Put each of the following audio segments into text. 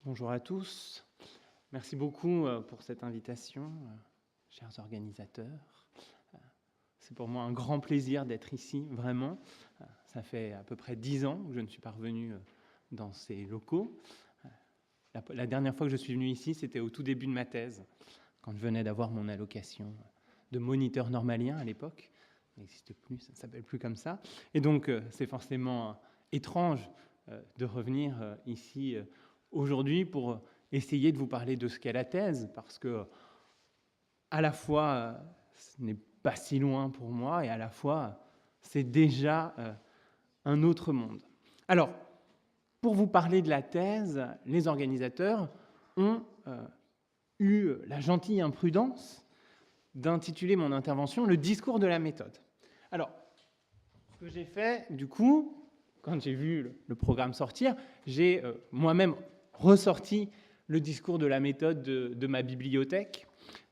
Bonjour à tous. Merci beaucoup pour cette invitation, chers organisateurs. C'est pour moi un grand plaisir d'être ici, vraiment. Ça fait à peu près 10 ans que je ne suis pas revenu dans ces locaux. La dernière fois que je suis venu ici, c'était au tout début de ma thèse, quand je venais d'avoir mon allocation de moniteur normalien à l'époque. Ça n'existe plus, ça ne s'appelle plus comme ça. Et donc, c'est forcément étrange de revenir ici aujourd'hui pour essayer de vous parler de ce qu'est la thèse, parce que à la fois, ce n'est pas si loin pour moi, et à la fois, c'est déjà un autre monde. Alors, pour vous parler de la thèse, les organisateurs ont eu la gentille imprudence d'intituler mon intervention « Le discours de la méthode ». Alors, ce que j'ai fait, du coup, quand j'ai vu le programme sortir, j'ai moi-même ressorti le discours de la méthode de ma bibliothèque.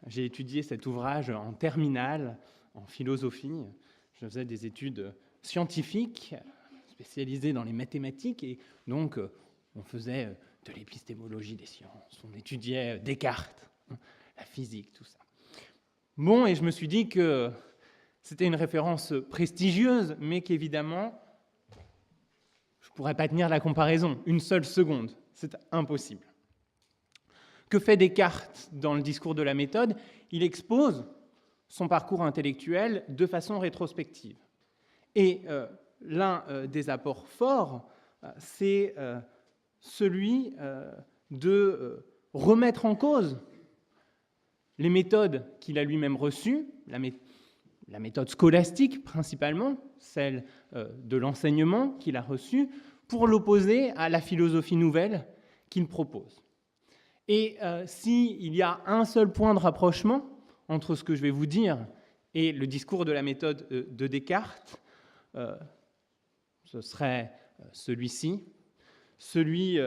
J'ai étudié cet ouvrage en terminale, en philosophie. Je faisais des études scientifiques, spécialisées dans les mathématiques, et donc on faisait de l'épistémologie des sciences, on étudiait Descartes, la physique, tout ça. Bon, et je me suis dit que c'était une référence prestigieuse, mais qu'évidemment, je ne pourrais pas tenir la comparaison, une seule seconde, c'est impossible. Que fait Descartes dans le discours de la méthode? Il expose son parcours intellectuel de façon rétrospective. Et l'un des apports forts, c'est celui de remettre en cause les méthodes qu'il a lui-même reçues, la méthode scolastique principalement, celle de l'enseignement qu'il a reçu, pour l'opposer à la philosophie nouvelle qu'il propose. Et s'il y a un seul point de rapprochement entre ce que je vais vous dire et le discours de la méthode de Descartes, ce serait celui-ci, celui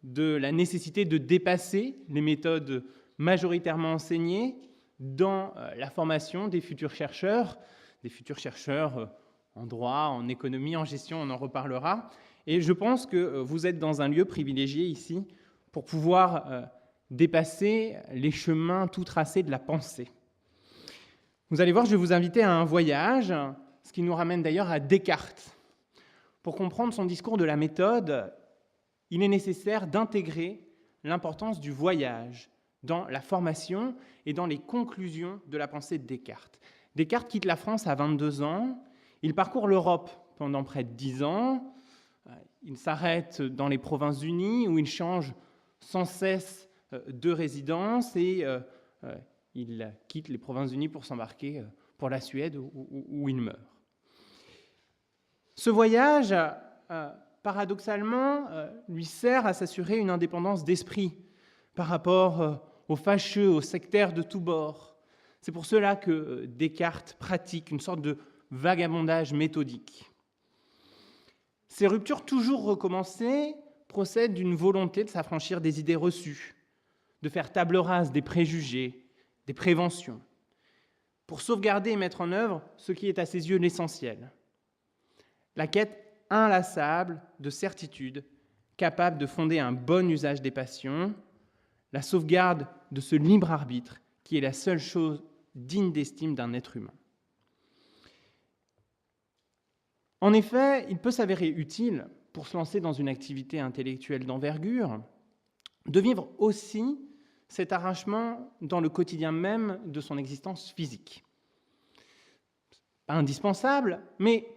de la nécessité de dépasser les méthodes majoritairement enseignées dans la formation des futurs chercheurs en droit, en économie, en gestion, on en reparlera. Et je pense que vous êtes dans un lieu privilégié ici pour pouvoir dépasser les chemins tout tracés de la pensée. Vous allez voir, je vais vous inviter à un voyage, ce qui nous ramène d'ailleurs à Descartes. Pour comprendre son discours de la méthode, il est nécessaire d'intégrer l'importance du voyage dans la formation et dans les conclusions de la pensée de Descartes. Descartes quitte la France à 22 ans, il parcourt l'Europe pendant près de 10 ans, il s'arrête dans les Provinces-Unies où il change sans cesse de résidence et il quitte les Provinces-Unies pour s'embarquer pour la Suède où il meurt. Ce voyage, paradoxalement, lui sert à s'assurer une indépendance d'esprit par rapport aux fâcheux, aux sectaires de tous bords. C'est pour cela que Descartes pratique une sorte de vagabondage méthodique. Ces ruptures toujours recommencées procèdent d'une volonté de s'affranchir des idées reçues, de faire table rase des préjugés, des préventions, pour sauvegarder et mettre en œuvre ce qui est à ses yeux l'essentiel. La quête inlassable de certitude, capable de fonder un bon usage des passions, la sauvegarde de ce libre arbitre qui est la seule chose digne d'estime d'un être humain. En effet, il peut s'avérer utile, pour se lancer dans une activité intellectuelle d'envergure, de vivre aussi cet arrachement dans le quotidien même de son existence physique. Pas indispensable, mais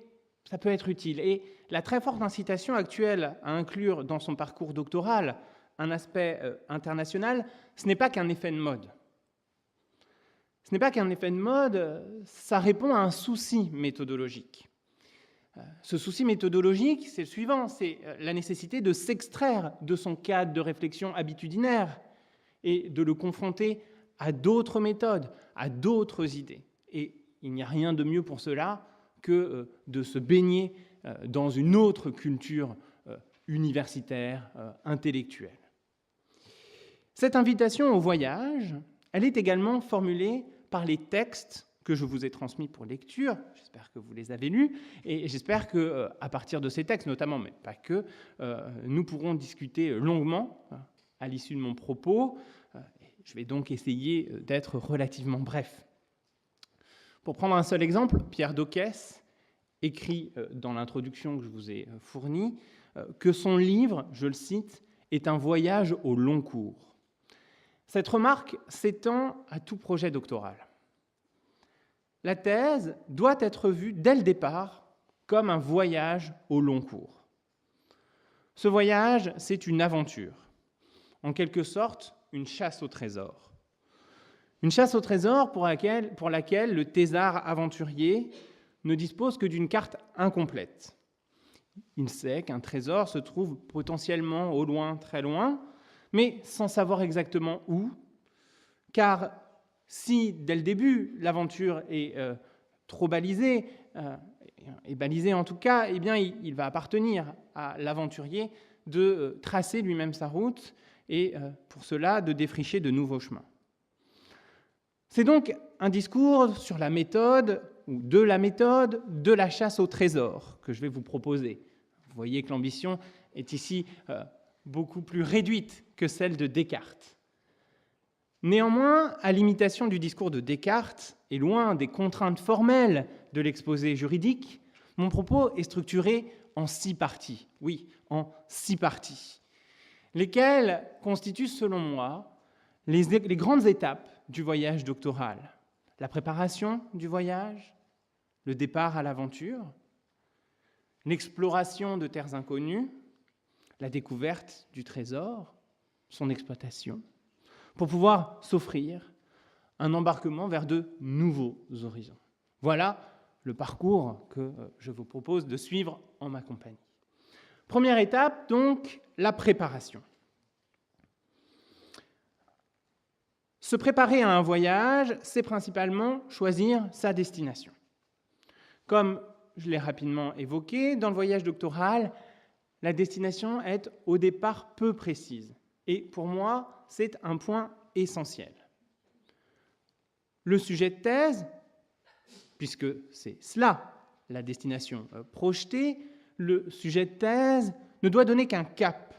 ça peut être utile. Et la très forte incitation actuelle à inclure dans son parcours doctoral un aspect international, ce n'est pas qu'un effet de mode. Ce n'est pas qu'un effet de mode, ça répond à un souci méthodologique. Ce souci méthodologique, c'est le suivant, c'est la nécessité de s'extraire de son cadre de réflexion habitudinaire et de le confronter à d'autres méthodes, à d'autres idées. Et il n'y a rien de mieux pour cela que de se baigner dans une autre culture universitaire, intellectuelle. Cette invitation au voyage, elle est également formulée par les textes que je vous ai transmis pour lecture, j'espère que vous les avez lus, et j'espère qu'à partir de ces textes notamment, mais pas que, nous pourrons discuter longuement à l'issue de mon propos. Je vais donc essayer d'être relativement bref. Pour prendre un seul exemple, Pierre Dockès écrit dans l'introduction que je vous ai fournie que son livre, je le cite, est un voyage au long cours. Cette remarque s'étend à tout projet doctoral. La thèse doit être vue dès le départ comme un voyage au long cours. Ce voyage, c'est une aventure, en quelque sorte une chasse au trésor. Une chasse au trésor pour laquelle le thésard aventurier ne dispose que d'une carte incomplète. Il sait qu'un trésor se trouve potentiellement au loin, très loin, mais sans savoir exactement où, car si, dès le début, l'aventure est trop balisée, en tout cas, eh bien, il va appartenir à l'aventurier de tracer lui-même sa route et, pour cela, de défricher de nouveaux chemins. C'est donc un discours sur la méthode, ou de la chasse au trésor que je vais vous proposer. Vous voyez que l'ambition est ici beaucoup plus réduite que celle de Descartes. Néanmoins, à l'imitation du discours de Descartes, et loin des contraintes formelles de l'exposé juridique, mon propos est structuré en 6 parties. Oui, en 6 parties, lesquelles constituent, selon moi, les grandes étapes du voyage doctoral. La préparation du voyage, le départ à l'aventure, l'exploration de terres inconnues, la découverte du trésor, son exploitation, pour pouvoir s'offrir un embarquement vers de nouveaux horizons. Voilà le parcours que je vous propose de suivre en ma compagnie. Première étape, donc, la préparation. Se préparer à un voyage, c'est principalement choisir sa destination. Comme je l'ai rapidement évoqué, dans le voyage doctoral, la destination est au départ peu précise. Et pour moi, c'est un point essentiel. Le sujet de thèse, puisque c'est cela, la destination projetée, le sujet de thèse ne doit donner qu'un cap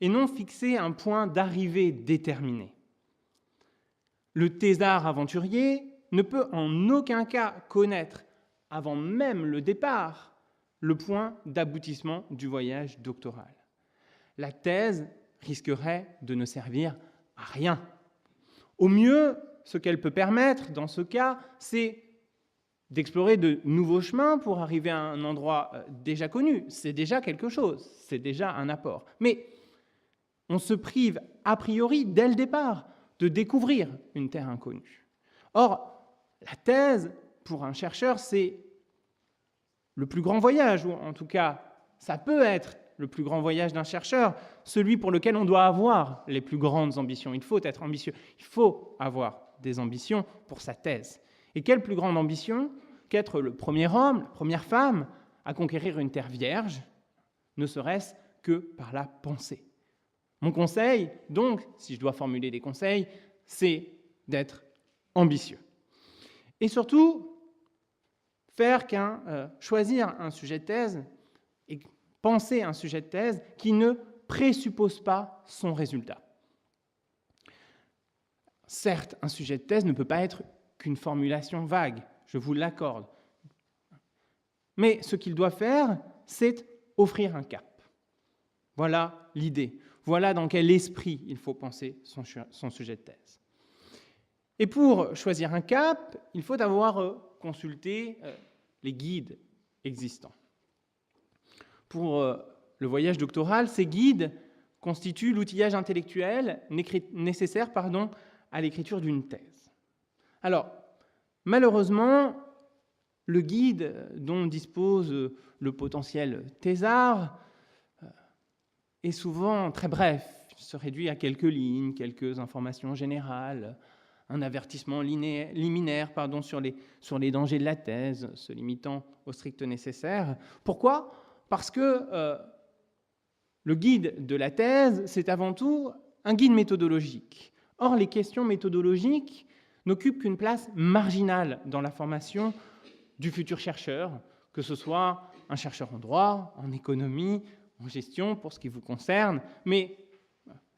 et non fixer un point d'arrivée déterminé. Le thésard aventurier ne peut en aucun cas connaître, avant même le départ, le point d'aboutissement du voyage doctoral. La thèse risquerait de ne servir à rien. Au mieux, ce qu'elle peut permettre, dans ce cas, c'est d'explorer de nouveaux chemins pour arriver à un endroit déjà connu. C'est déjà quelque chose, c'est déjà un apport. Mais on se prive, a priori, dès le départ, de découvrir une terre inconnue. Or, la thèse, pour un chercheur, c'est le plus grand voyage, ou en tout cas, ça peut être le plus grand voyage d'un chercheur, celui pour lequel on doit avoir les plus grandes ambitions. Il faut être ambitieux, il faut avoir des ambitions pour sa thèse. Et quelle plus grande ambition qu'être le premier homme, la première femme à conquérir une terre vierge, ne serait-ce que par la pensée. Mon conseil, donc, si je dois formuler des conseils, c'est d'être ambitieux. Et surtout, choisir un sujet de thèse et penser un sujet de thèse qui ne présuppose pas son résultat. Certes, un sujet de thèse ne peut pas être qu'une formulation vague, je vous l'accorde. Mais ce qu'il doit faire, c'est offrir un cap. Voilà l'idée. Voilà dans quel esprit il faut penser son sujet de thèse. Et pour choisir un cap, il faut avoir consulté les guides existants. Pour le voyage doctoral, ces guides constituent l'outillage intellectuel nécessaire à l'écriture d'une thèse. Alors, malheureusement, le guide dont dispose le potentiel thésard est souvent très bref. Il se réduit à quelques lignes, quelques informations générales, un avertissement liminaire sur les dangers de la thèse, se limitant au strict nécessaire. Pourquoi ? Parce que le guide de la thèse, c'est avant tout un guide méthodologique. Or, les questions méthodologiques n'occupent qu'une place marginale dans la formation du futur chercheur, que ce soit un chercheur en droit, en économie, en gestion, pour ce qui vous concerne, mais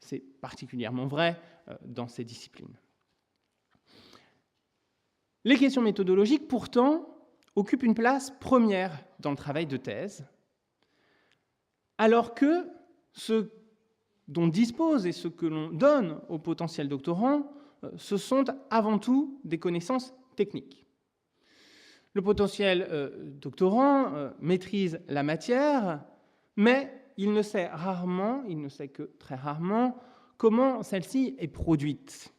c'est particulièrement vrai dans ces disciplines. Les questions méthodologiques, pourtant, occupent une place première dans le travail de thèse, alors que ce dont dispose et ce que l'on donne aux potentiels doctorants, ce sont avant tout des connaissances techniques. Le potentiel doctorant maîtrise la matière, mais il ne sait que très rarement, comment celle-ci est produite.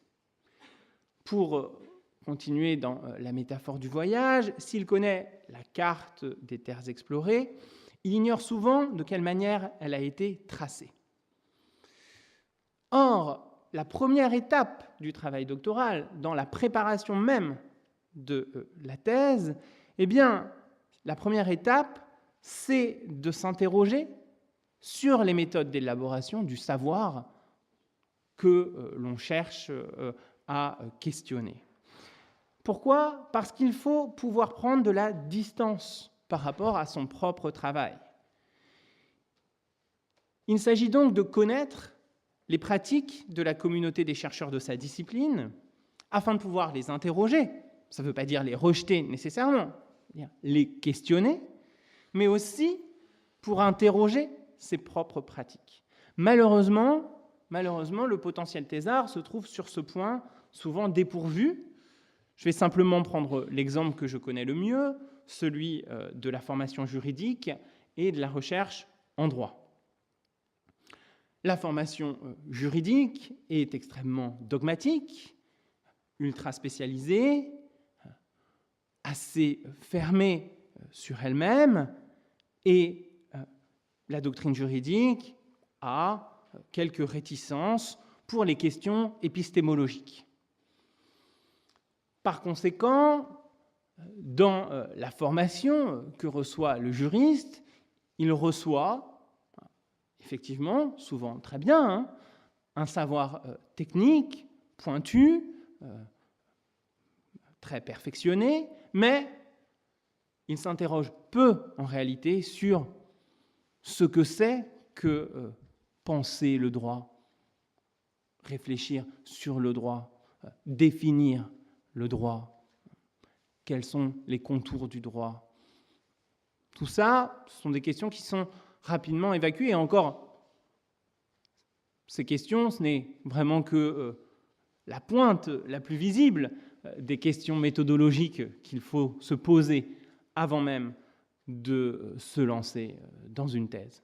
Pour continuer dans la métaphore du voyage, s'il connaît la carte des terres explorées, il ignore souvent de quelle manière elle a été tracée. Or, la première étape du travail doctoral, dans la préparation même de la thèse, eh bien, la première étape, c'est de s'interroger sur les méthodes d'élaboration du savoir que l'on cherche à questionner. Pourquoi ? Parce qu'il faut pouvoir prendre de la distance par rapport à son propre travail. Il s'agit donc de connaître les pratiques de la communauté des chercheurs de sa discipline afin de pouvoir les interroger. Ça ne veut pas dire les rejeter nécessairement, les questionner, mais aussi pour interroger ses propres pratiques. Malheureusement, le potentiel thésard se trouve sur ce point souvent dépourvu. Je vais simplement prendre l'exemple que je connais le mieux, celui de la formation juridique et de la recherche en droit. La formation juridique est extrêmement dogmatique, ultra spécialisée, assez fermée sur elle-même, et la doctrine juridique a quelques réticences pour les questions épistémologiques. Par conséquent, dans la formation que reçoit le juriste, il reçoit effectivement, souvent très bien, un savoir technique, pointu, très perfectionné, mais il s'interroge peu en réalité sur ce que c'est que penser le droit, réfléchir sur le droit, définir le droit, quels sont les contours du droit. Tout ça, ce sont des questions qui sont rapidement évacuées. Et encore, ces questions, ce n'est vraiment que la pointe la plus visible des questions méthodologiques qu'il faut se poser avant même de se lancer dans une thèse.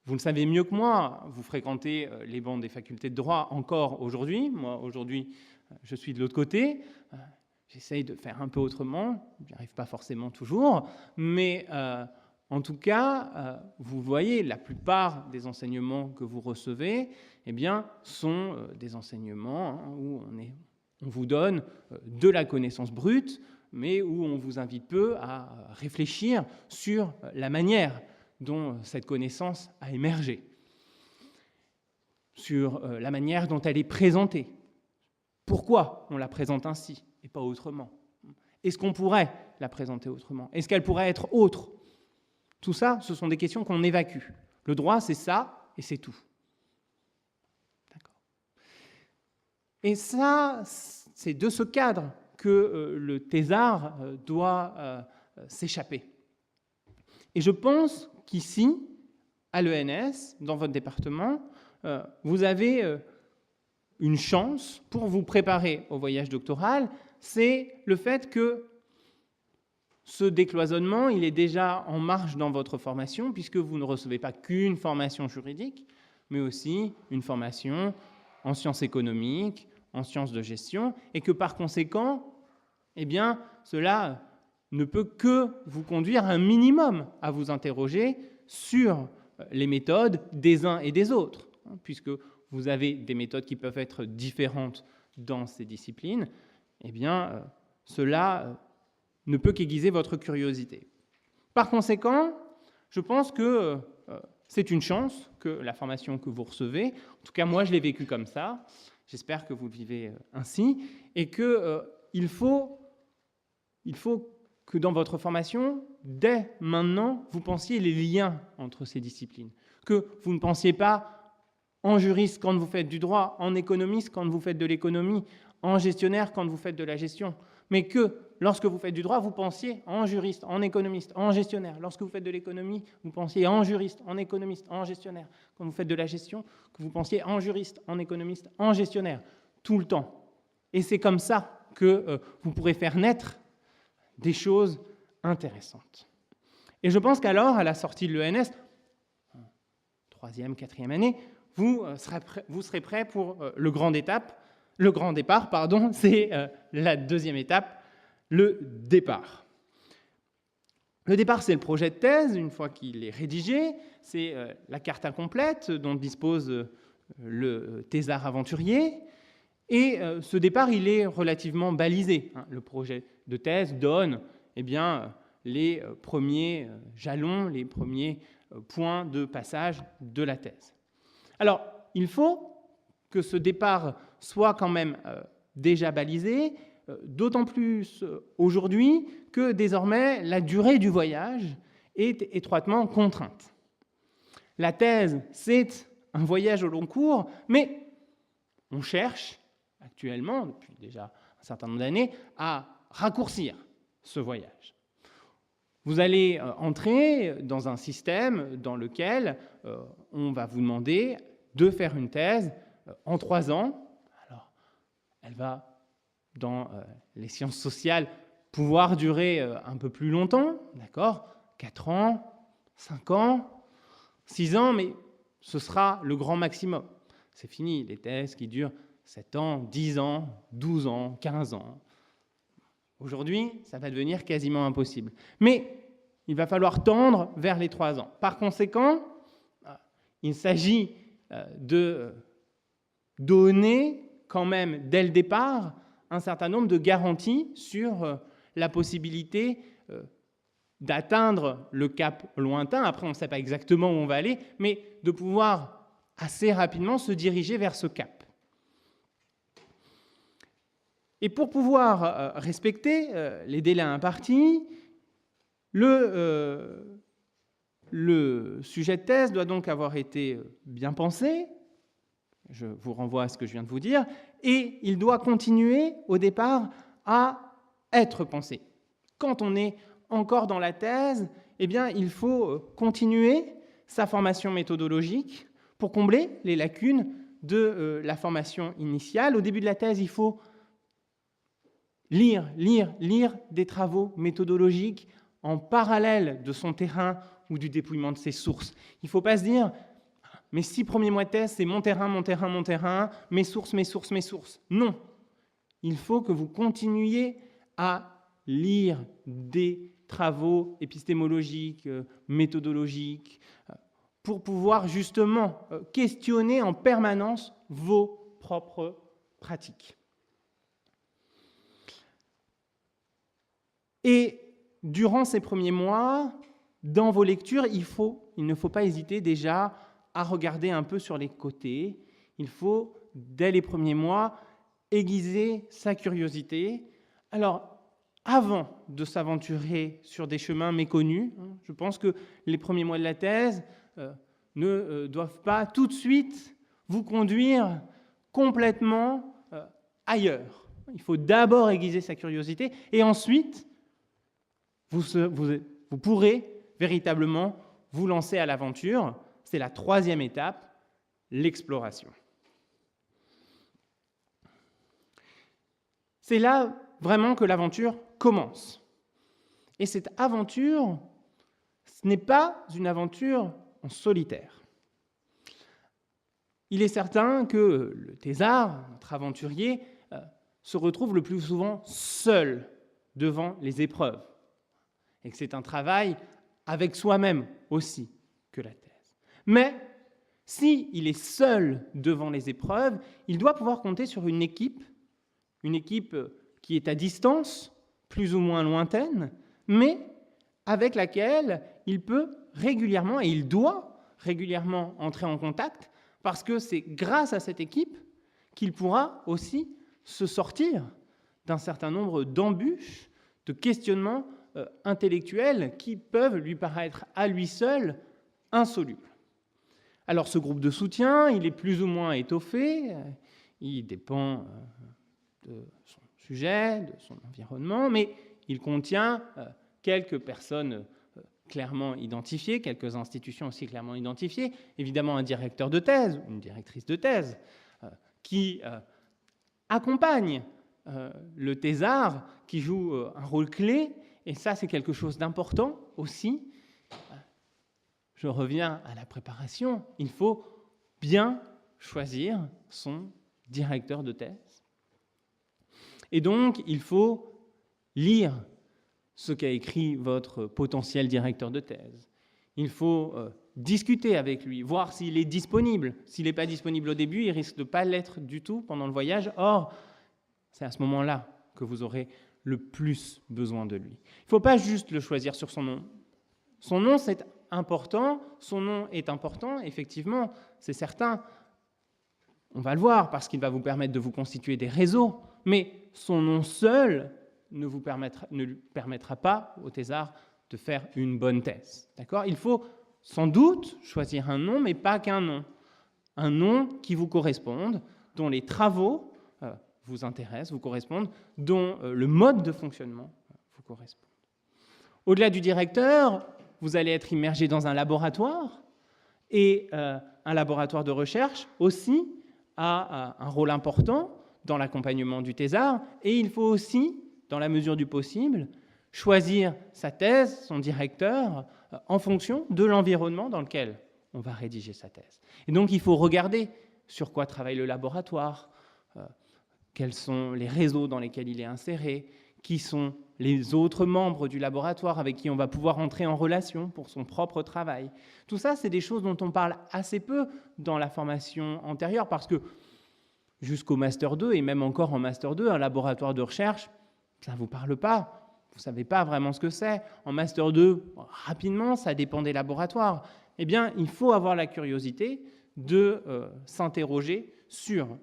Vous le savez mieux que moi, vous fréquentez les bancs des facultés de droit encore aujourd'hui. Moi, aujourd'hui, je suis de l'autre côté. J'essaye de faire un peu autrement. Je n'y arrive pas forcément toujours. Mais en tout cas, vous voyez, la plupart des enseignements que vous recevez eh bien, sont des enseignements où on vous donne de la connaissance brute, mais où on vous invite peu à réfléchir sur la manière dont cette connaissance a émergé, sur la manière dont elle est présentée, pourquoi on la présente ainsi et pas autrement. Est-ce qu'on pourrait la présenter autrement ? Est-ce qu'elle pourrait être autre ? Tout ça, ce sont des questions qu'on évacue. Le droit, c'est ça et c'est tout. D'accord. Et ça, c'est de ce cadre que le thésard doit s'échapper. Et je pense qu'ici, à l'ENS, dans votre département, vous avez une chance pour vous préparer au voyage doctoral, c'est le fait que ce décloisonnement, il est déjà en marche dans votre formation, puisque vous ne recevez pas qu'une formation juridique, mais aussi une formation en sciences économiques, en sciences de gestion, et que par conséquent, eh bien, cela ne peut que vous conduire un minimum à vous interroger sur les méthodes des uns et des autres, puisque vous avez des méthodes qui peuvent être différentes dans ces disciplines, eh bien, cela ne peut qu'aiguiser votre curiosité. Par conséquent, je pense que c'est une chance que la formation que vous recevez, en tout cas moi je l'ai vécu comme ça, j'espère que vous le vivez ainsi, et qu'il faut que dans votre formation, dès maintenant, vous pensiez les liens entre ces disciplines, que vous ne pensiez pas en juriste quand vous faites du droit, en économiste quand vous faites de l'économie, en gestionnaire quand vous faites de la gestion. Mais que lorsque vous faites du droit, vous pensiez en juriste, en économiste, en gestionnaire. Lorsque vous faites de l'économie, vous pensiez en juriste, en économiste, en gestionnaire. Quand vous faites de la gestion, que vous pensiez en juriste, en économiste, en gestionnaire, tout le temps. Et c'est comme ça que vous pourrez faire naître des choses intéressantes. Et je pense qu'alors, à la sortie de l'ENS, 3e, 4e année, vous serez prêt pour le grand départ, c'est la 2e étape, le départ. Le départ, c'est le projet de thèse, une fois qu'il est rédigé, c'est la carte incomplète dont dispose le thésard aventurier, et ce départ, il est relativement balisé. Le projet de thèse donne les premiers jalons, les premiers points de passage de la thèse. Alors, il faut que ce départ soit quand même déjà balisé, d'autant plus aujourd'hui que désormais la durée du voyage est étroitement contrainte. La thèse, c'est un voyage au long cours, mais on cherche actuellement, depuis déjà un certain nombre d'années, à raccourcir ce voyage. Vous allez entrer dans un système dans lequel on va vous demander de faire une thèse en 3 ans. Alors, elle va, dans les sciences sociales, pouvoir durer un peu plus longtemps, d'accord ? 4 ans, 5 ans, 6 ans, mais ce sera le grand maximum. C'est fini, les thèses qui durent 7 ans, 10 ans, 12 ans, 15 ans. Aujourd'hui, ça va devenir quasiment impossible. Mais il va falloir tendre vers les 3 ans. Par conséquent, il s'agit de donner quand même, dès le départ, un certain nombre de garanties sur la possibilité d'atteindre le cap lointain. Après, on ne sait pas exactement où on va aller, mais de pouvoir assez rapidement se diriger vers ce cap. Et pour pouvoir respecter les délais impartis, le sujet de thèse doit donc avoir été bien pensé, je vous renvoie à ce que je viens de vous dire, et il doit continuer au départ à être pensé. Quand on est encore dans la thèse, il faut continuer sa formation méthodologique pour combler les lacunes de la formation initiale. Au début de la thèse, il faut lire des travaux méthodologiques en parallèle de son terrain ou du dépouillement de ses sources. Il ne faut pas se dire « mes 6 premiers mois de thèse, c'est mon terrain, mes sources. » Non. Il faut que vous continuiez à lire des travaux épistémologiques, méthodologiques, pour pouvoir justement questionner en permanence vos propres pratiques. Et durant ces premiers mois, dans vos lectures, il ne faut pas hésiter déjà à regarder un peu sur les côtés. Il faut, dès les premiers mois, aiguiser sa curiosité. Alors, avant de s'aventurer sur des chemins méconnus, je pense que les premiers mois de la thèse ne doivent pas tout de suite vous conduire complètement ailleurs. Il faut d'abord aiguiser sa curiosité et ensuite, vous pourrez véritablement vous lancer à l'aventure. C'est la 3e étape, l'exploration. C'est là vraiment que l'aventure commence. Et cette aventure, ce n'est pas une aventure en solitaire. Il est certain que le thésard, notre aventurier, se retrouve le plus souvent seul devant les épreuves. Et que c'est un travail avec soi-même aussi que la thèse. Mais s'il est seul devant les épreuves, il doit pouvoir compter sur une équipe qui est à distance, plus ou moins lointaine, mais avec laquelle il peut régulièrement, et il doit régulièrement entrer en contact, parce que c'est grâce à cette équipe qu'il pourra aussi se sortir d'un certain nombre d'embûches, de questionnements intellectuels qui peuvent lui paraître à lui seul insolubles. Alors ce groupe de soutien, il est plus ou moins étoffé, il dépend de son sujet, de son environnement, mais il contient quelques personnes clairement identifiées, quelques institutions aussi clairement identifiées, évidemment un directeur de thèse, une directrice de thèse, qui accompagne le thésard, qui joue un rôle clé, et ça c'est quelque chose d'important aussi. Je reviens à la préparation, il faut bien choisir son directeur de thèse. Et donc, il faut lire ce qu'a écrit votre potentiel directeur de thèse. Il faut discuter avec lui, voir s'il est disponible. S'il n'est pas disponible au début, il risque de ne pas l'être du tout pendant le voyage. Or, c'est à ce moment-là que vous aurez le plus besoin de lui. Il ne faut pas juste le choisir sur son nom. Son nom, c'est important. Son nom est important, effectivement, c'est certain. On va le voir parce qu'il va vous permettre de vous constituer des réseaux. Mais son nom seul ne lui permettra pas au thésard de faire une bonne thèse. D'accord ? Il faut sans doute choisir un nom, mais pas qu'un nom. Un nom qui vous corresponde, dont les travaux vous intéressent, vous correspondent, dont le mode de fonctionnement vous correspond. Au-delà du directeur, vous allez être immergé dans un laboratoire, et un laboratoire de recherche aussi a un rôle important dans l'accompagnement du thésard, et il faut aussi, dans la mesure du possible, choisir sa thèse, son directeur, en fonction de l'environnement dans lequel on va rédiger sa thèse. Et donc il faut regarder sur quoi travaille le laboratoire, quels sont les réseaux dans lesquels il est inséré, qui sont les autres membres du laboratoire avec qui on va pouvoir entrer en relation pour son propre travail. Tout ça, c'est des choses dont on parle assez peu dans la formation antérieure, parce que jusqu'au Master 2, et même encore en Master 2, un laboratoire de recherche, ça ne vous parle pas. Vous ne savez pas vraiment ce que c'est. En Master 2, rapidement, ça dépend des laboratoires. Eh bien, il faut avoir la curiosité de s'interroger sur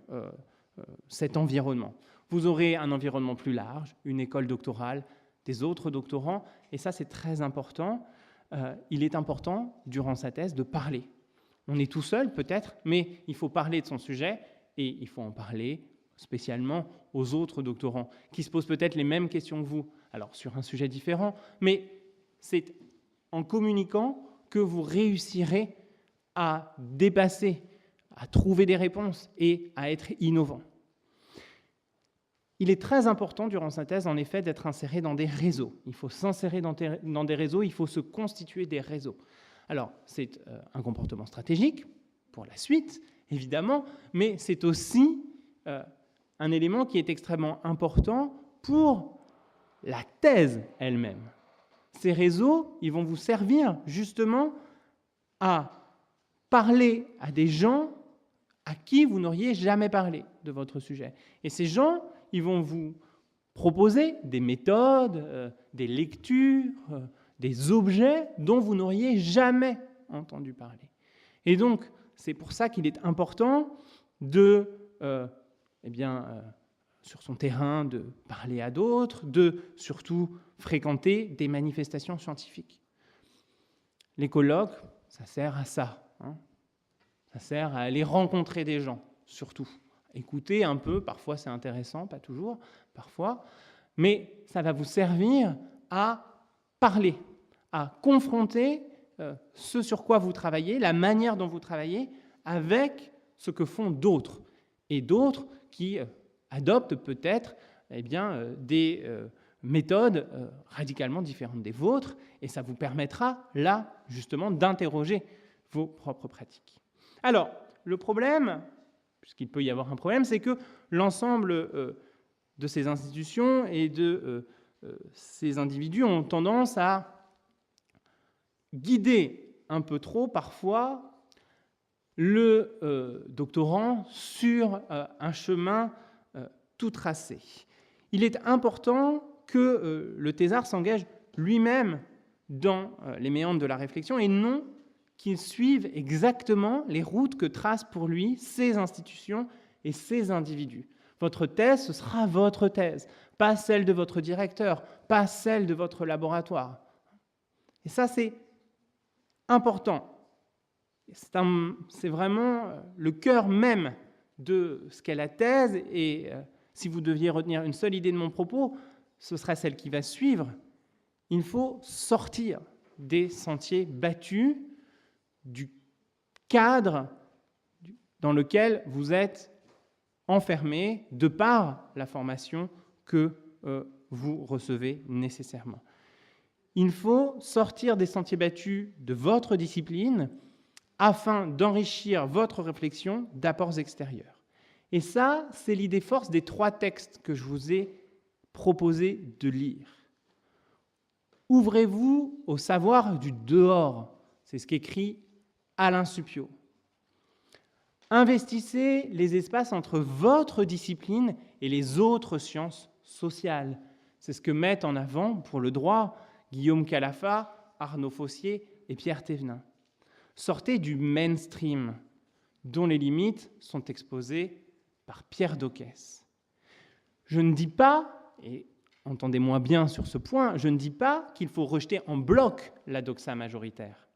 cet environnement. Vous aurez un environnement plus large, une école doctorale, des autres doctorants, et ça, c'est très important. Il est important, durant sa thèse, de parler. On est tout seul, peut-être, mais il faut parler de son sujet, et il faut en parler spécialement aux autres doctorants, qui se posent peut-être les mêmes questions que vous, alors sur un sujet différent, mais c'est en communiquant que vous réussirez à dépasser, à trouver des réponses et à être innovant. Il est très important durant sa thèse, en effet, d'être inséré dans des réseaux. Il faut s'insérer dans des réseaux, il faut se constituer des réseaux. Alors, c'est un comportement stratégique pour la suite, évidemment, mais c'est aussi un élément qui est extrêmement important pour la thèse elle-même. Ces réseaux, ils vont vous servir justement à parler à des gens à qui vous n'auriez jamais parlé de votre sujet. Et ces gens, ils vont vous proposer des méthodes, des lectures, des objets dont vous n'auriez jamais entendu parler. Et donc, c'est pour ça qu'il est important de, sur son terrain, de parler à d'autres, de surtout fréquenter des manifestations scientifiques. Les colloques, ça sert à ça. Ça sert à aller rencontrer des gens, surtout. Écouter un peu, parfois c'est intéressant, pas toujours, parfois, mais ça va vous servir à parler, à confronter ce sur quoi vous travaillez, la manière dont vous travaillez, avec ce que font d'autres, et d'autres qui adoptent peut-être des méthodes radicalement différentes des vôtres, et ça vous permettra, là, justement, d'interroger vos propres pratiques. Alors, le problème, puisqu'il peut y avoir un problème, c'est que l'ensemble de ces institutions et de ces individus ont tendance à guider un peu trop, parfois, le doctorant sur un chemin tout tracé. Il est important que le thésard s'engage lui-même dans les méandres de la réflexion et non qu'il suive exactement les routes que tracent pour lui ces institutions et ces individus. Votre thèse, ce sera votre thèse, pas celle de votre directeur, pas celle de votre laboratoire. Et ça, c'est important. C'est vraiment le cœur même de ce qu'est la thèse, et si vous deviez retenir une seule idée de mon propos, ce sera celle qui va suivre. Il faut sortir des sentiers battus, du cadre dans lequel vous êtes enfermé de par la formation que vous recevez nécessairement. Il faut sortir des sentiers battus de votre discipline afin d'enrichir votre réflexion d'apports extérieurs. Et ça, c'est l'idée force des 3 textes que je vous ai proposé de lire. Ouvrez-vous au savoir du dehors, c'est ce qu'écrit Alain Suppiot. Investissez les espaces entre votre discipline et les autres sciences sociales. C'est ce que mettent en avant pour le droit Guillaume Calafa, Arnaud Fossier et Pierre Thévenin. Sortez du mainstream, dont les limites sont exposées par Pierre Dockès. Je ne dis pas, et entendez-moi bien sur ce point, je ne dis pas qu'il faut rejeter en bloc la doxa majoritaire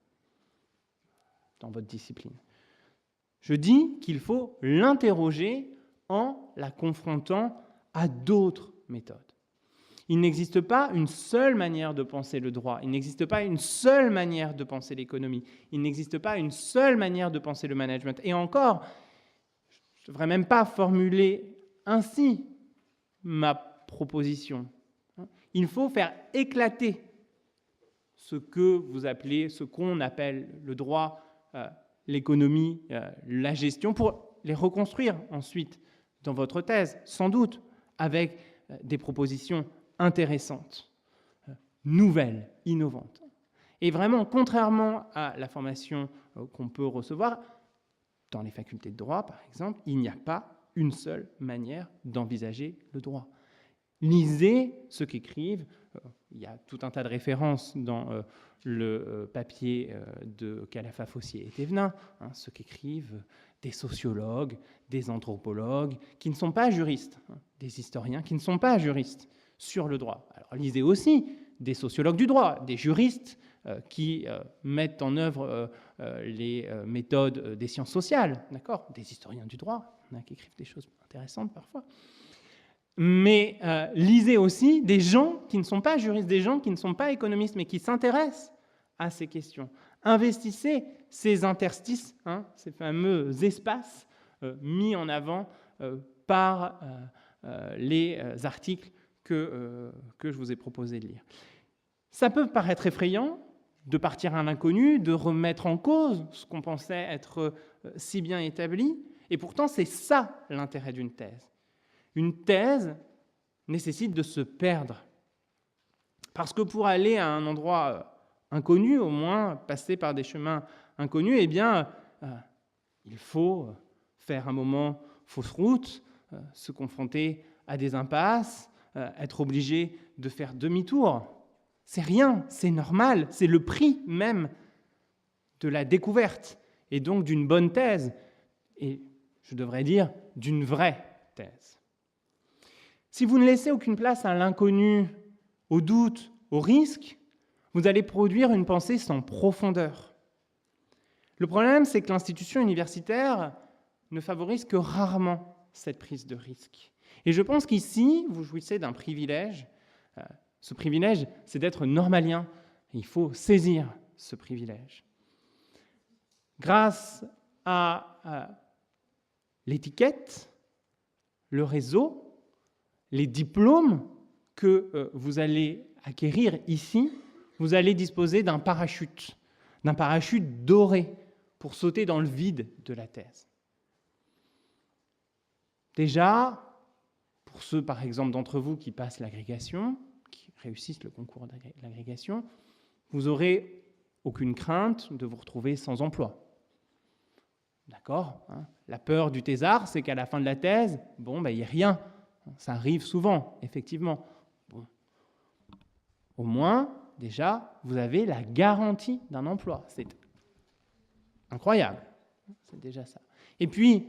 dans votre discipline. Je dis qu'il faut l'interroger en la confrontant à d'autres méthodes. Il n'existe pas une seule manière de penser le droit, il n'existe pas une seule manière de penser l'économie, il n'existe pas une seule manière de penser le management. Et encore, je ne devrais même pas formuler ainsi ma proposition. Il faut faire éclater ce que vous appelez, ce qu'on appelle le droit, l'économie, la gestion, pour les reconstruire ensuite dans votre thèse, sans doute, avec des propositions intéressantes, nouvelles, innovantes. Et vraiment, contrairement à la formation qu'on peut recevoir, dans les facultés de droit, par exemple, il n'y a pas une seule manière d'envisager le droit. Lisez ce qu'écrivent, il y a tout un tas de références dans le papier de Calafa, Fossier et Thévenin, ce qu'écrivent des sociologues, des anthropologues, qui ne sont pas juristes, des historiens qui ne sont pas juristes sur le droit. Alors lisez aussi des sociologues du droit, des juristes qui mettent en œuvre les méthodes des sciences sociales, d'accord, des historiens du droit, qui écrivent des choses intéressantes parfois. Mais lisez aussi des gens qui ne sont pas juristes, des gens qui ne sont pas économistes, mais qui s'intéressent à ces questions. Investissez ces interstices, ces fameux espaces mis en avant par les articles que je vous ai proposé de lire. Ça peut paraître effrayant de partir à l'inconnu, de remettre en cause ce qu'on pensait être si bien établi, et pourtant c'est ça l'intérêt d'une thèse. Une thèse nécessite de se perdre. Parce que pour aller à un endroit inconnu, au moins passer par des chemins inconnus, eh bien, il faut faire un moment fausse route, se confronter à des impasses, être obligé de faire demi-tour. C'est rien, c'est normal, c'est le prix même de la découverte, et donc d'une bonne thèse, et je devrais dire d'une vraie thèse. Si vous ne laissez aucune place à l'inconnu, au doute, au risque, vous allez produire une pensée sans profondeur. Le problème, c'est que l'institution universitaire ne favorise que rarement cette prise de risque. Et je pense qu'ici, vous jouissez d'un privilège. Ce privilège, c'est d'être normalien. Il faut saisir ce privilège. Grâce à l'étiquette, le réseau, les diplômes que vous allez acquérir ici, vous allez disposer d'un parachute doré pour sauter dans le vide de la thèse. Déjà, pour ceux, par exemple, d'entre vous qui passent l'agrégation, qui réussissent le concours de l'agrégation, vous n'aurez aucune crainte de vous retrouver sans emploi. D'accord, La peur du thésard, c'est qu'à la fin de la thèse, il n'y ait rien. Ça arrive souvent, effectivement. Bon. Au moins, déjà, vous avez la garantie d'un emploi. C'est incroyable. C'est déjà ça. Et puis,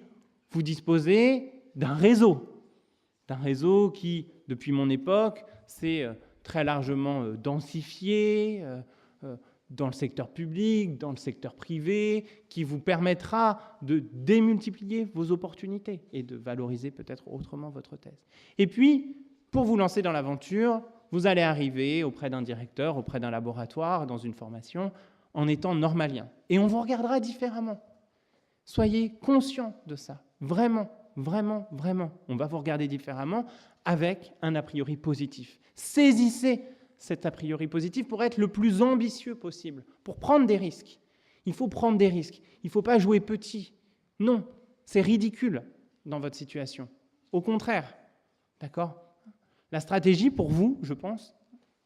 vous disposez d'un réseau qui, depuis mon époque, s'est très largement densifié, dans le secteur public, dans le secteur privé, qui vous permettra de démultiplier vos opportunités et de valoriser peut-être autrement votre thèse. Et puis, pour vous lancer dans l'aventure, vous allez arriver auprès d'un directeur, auprès d'un laboratoire, dans une formation, en étant normalien. Et on vous regardera différemment. Soyez conscient de ça. Vraiment, vraiment, vraiment. On va vous regarder différemment avec un a priori positif. Saisissez cet a priori positif pour être le plus ambitieux possible, pour prendre des risques. Il faut prendre des risques. Il ne faut pas jouer petit. Non, c'est ridicule dans votre situation. Au contraire, d'accord ? La stratégie pour vous, je pense,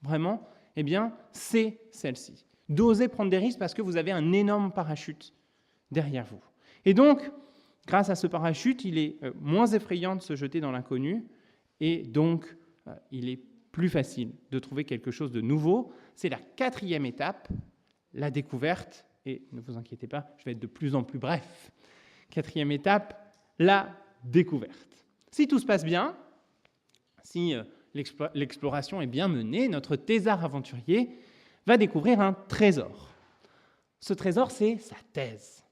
vraiment, eh bien, c'est celle-ci. D'oser prendre des risques parce que vous avez un énorme parachute derrière vous. Et donc, grâce à ce parachute, il est moins effrayant de se jeter dans l'inconnu et donc il est plus facile de trouver quelque chose de nouveau. C'est la 4e étape, la découverte. Et ne vous inquiétez pas, je vais être de plus en plus bref. 4e étape, la découverte. Si tout se passe bien, si l'exploration est bien menée, notre thésard aventurier va découvrir un trésor. Ce trésor, c'est sa thèse.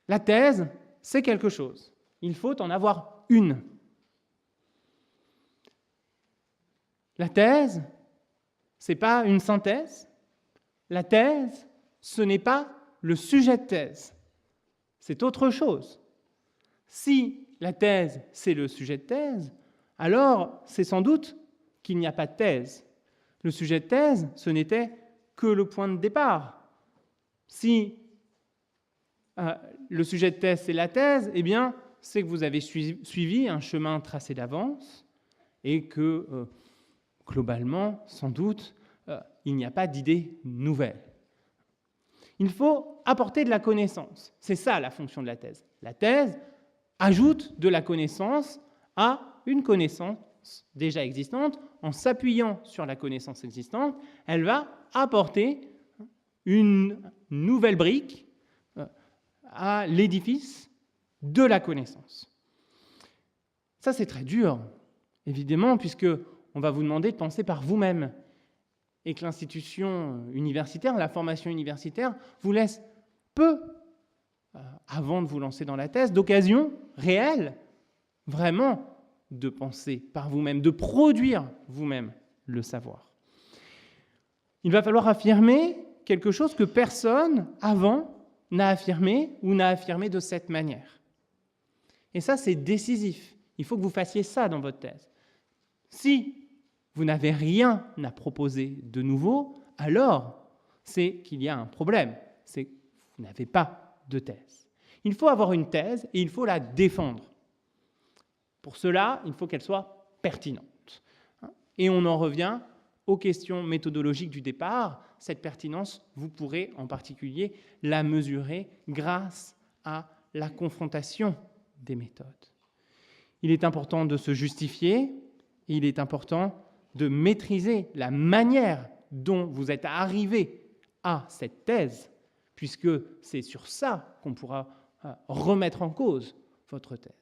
La thèse, c'est quelque chose. Il faut en avoir une. La thèse, ce n'est pas une synthèse. La thèse, ce n'est pas le sujet de thèse. C'est autre chose. Si la thèse, c'est le sujet de thèse, alors c'est sans doute qu'il n'y a pas de thèse. Le sujet de thèse, ce n'était que le point de départ. Si le sujet de thèse, c'est la thèse, eh bien, c'est que vous avez suivi un chemin tracé d'avance et que, globalement, sans doute, il n'y a pas d'idée nouvelle. Il faut apporter de la connaissance. C'est ça la fonction de la thèse. La thèse ajoute de la connaissance à une connaissance déjà existante. En s'appuyant sur la connaissance existante, elle va apporter une nouvelle brique à l'édifice de la connaissance. Ça, c'est très dur, évidemment, puisque on va vous demander de penser par vous-même et que l'institution universitaire, la formation universitaire, vous laisse peu, avant de vous lancer dans la thèse, d'occasion réelle, vraiment, de penser par vous-même, de produire vous-même le savoir. Il va falloir affirmer quelque chose que personne avant n'a affirmé ou n'a affirmé de cette manière. Et ça, c'est décisif. Il faut que vous fassiez ça dans votre thèse. Si vous n'avez rien à proposer de nouveau, alors c'est qu'il y a un problème, c'est que vous n'avez pas de thèse. Il faut avoir une thèse et il faut la défendre. Pour cela, il faut qu'elle soit pertinente. Et on en revient aux questions méthodologiques du départ. Cette pertinence, vous pourrez en particulier la mesurer grâce à la confrontation des méthodes. Il est important de se justifier et il est important de maîtriser la manière dont vous êtes arrivé à cette thèse, puisque c'est sur ça qu'on pourra remettre en cause votre thèse.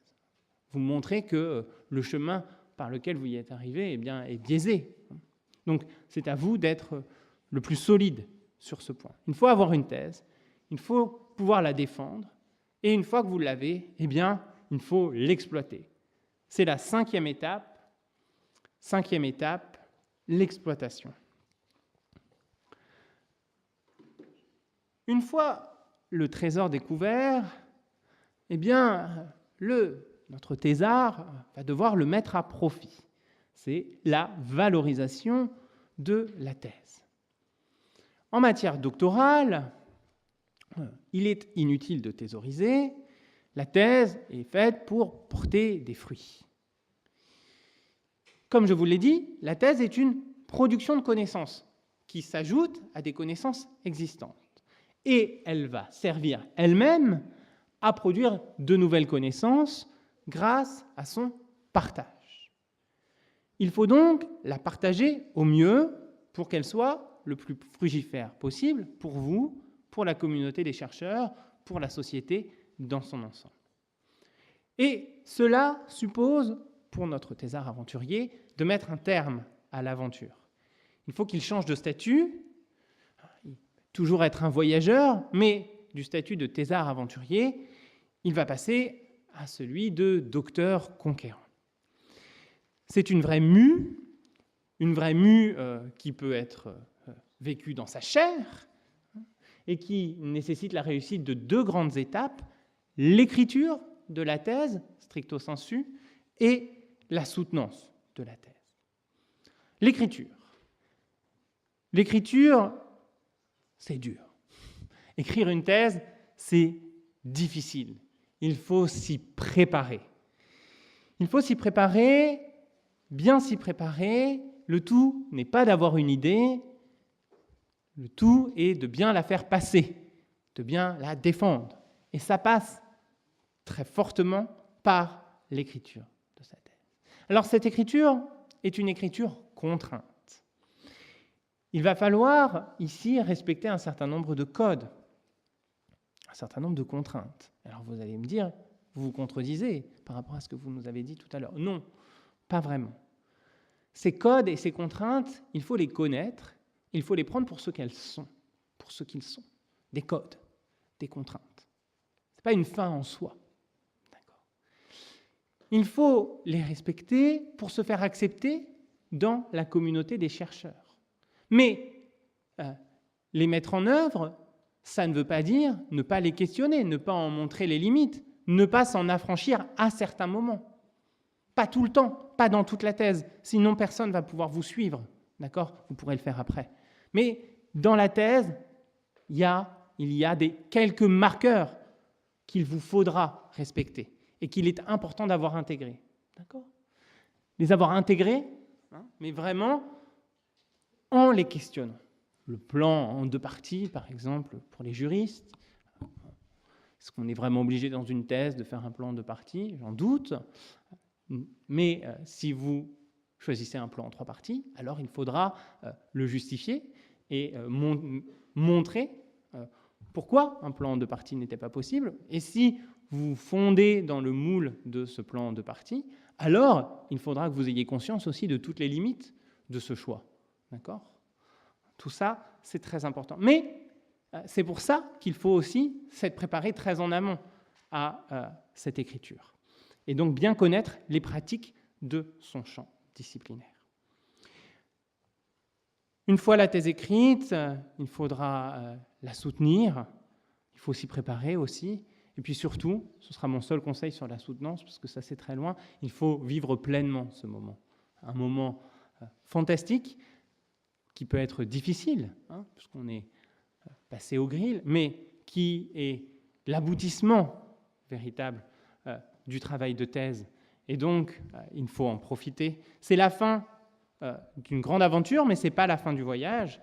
Vous montrez que le chemin par lequel vous y êtes arrivé est biaisé. Donc, c'est à vous d'être le plus solide sur ce point. Il faut avoir une thèse, il faut pouvoir la défendre, et une fois que vous l'avez, il faut l'exploiter. C'est la 5e étape. 5e étape, l'exploitation. Une fois le trésor découvert, notre thésard va devoir le mettre à profit. C'est la valorisation de la thèse. En matière doctorale, il est inutile de thésauriser. La thèse est faite pour porter des fruits. Comme je vous l'ai dit, la thèse est une production de connaissances qui s'ajoute à des connaissances existantes. Et elle va servir elle-même à produire de nouvelles connaissances grâce à son partage. Il faut donc la partager au mieux pour qu'elle soit le plus frugifère possible pour vous, pour la communauté des chercheurs, pour la société dans son ensemble. Et cela suppose, pour notre thésard aventurier, de mettre un terme à l'aventure. il faut qu'il change de statut, toujours être un voyageur, mais du statut de thésard aventurier, il va passer à celui de docteur conquérant. C'est une vraie mue qui peut être vécue dans sa chair et qui nécessite la réussite de 2 grandes étapes, l'écriture de la thèse, stricto sensu, et la soutenance de la thèse. L'écriture, c'est dur. Écrire une thèse, c'est difficile. Il faut s'y préparer. Il faut s'y préparer, bien s'y préparer. Le tout n'est pas d'avoir une idée, le tout est de bien la faire passer, de bien la défendre. Et ça passe très fortement par l'écriture de sa thèse. Alors cette écriture est une écriture contrainte. Il va falloir ici respecter un certain nombre de codes, un certain nombre de contraintes. Alors vous allez me dire, vous vous contredisez par rapport à ce que vous nous avez dit tout à l'heure. Non, pas vraiment. Ces codes et ces contraintes, il faut les connaître, il faut les prendre pour ce qu'elles sont, pour ce qu'ils sont. Des codes, des contraintes. Ce n'est pas une fin en soi. D'accord. Il faut les respecter pour se faire accepter dans la communauté des chercheurs. Mais les mettre en œuvre, ça ne veut pas dire ne pas les questionner, ne pas en montrer les limites, ne pas s'en affranchir à certains moments. Pas tout le temps, pas dans toute la thèse, sinon personne ne va pouvoir vous suivre. D'accord ? Vous pourrez le faire après. Mais dans la thèse, il y a quelques marqueurs qu'il vous faudra respecter et qu'il est important d'avoir intégrés. D'accord ? Les avoir intégrés, mais vraiment en les questionnant. Le plan en 2 parties, par exemple, pour les juristes. Est-ce qu'on est vraiment obligé dans une thèse de faire un plan en 2 parties ? J'en doute. Mais si vous choisissez un plan en 3 parties, alors il faudra le justifier et montrer pourquoi un plan en 2 parties n'était pas possible. Et si vous fondez dans le moule de ce plan en 2 parties, alors il faudra que vous ayez conscience aussi de toutes les limites de ce choix. D'accord ? Tout ça, c'est très important. Mais c'est pour ça qu'il faut aussi s'être préparé très en amont à cette écriture. Et donc bien connaître les pratiques de son champ disciplinaire. Une fois la thèse écrite, il faudra la soutenir, il faut s'y préparer aussi. Et puis surtout, ce sera mon seul conseil sur la soutenance, parce que ça c'est très loin, il faut vivre pleinement ce moment. Un moment fantastique, qui peut être difficile, puisqu'on est passé au grill, mais qui est l'aboutissement véritable du travail de thèse. Et donc, il faut en profiter. C'est la fin d'une grande aventure, mais ce n'est pas la fin du voyage.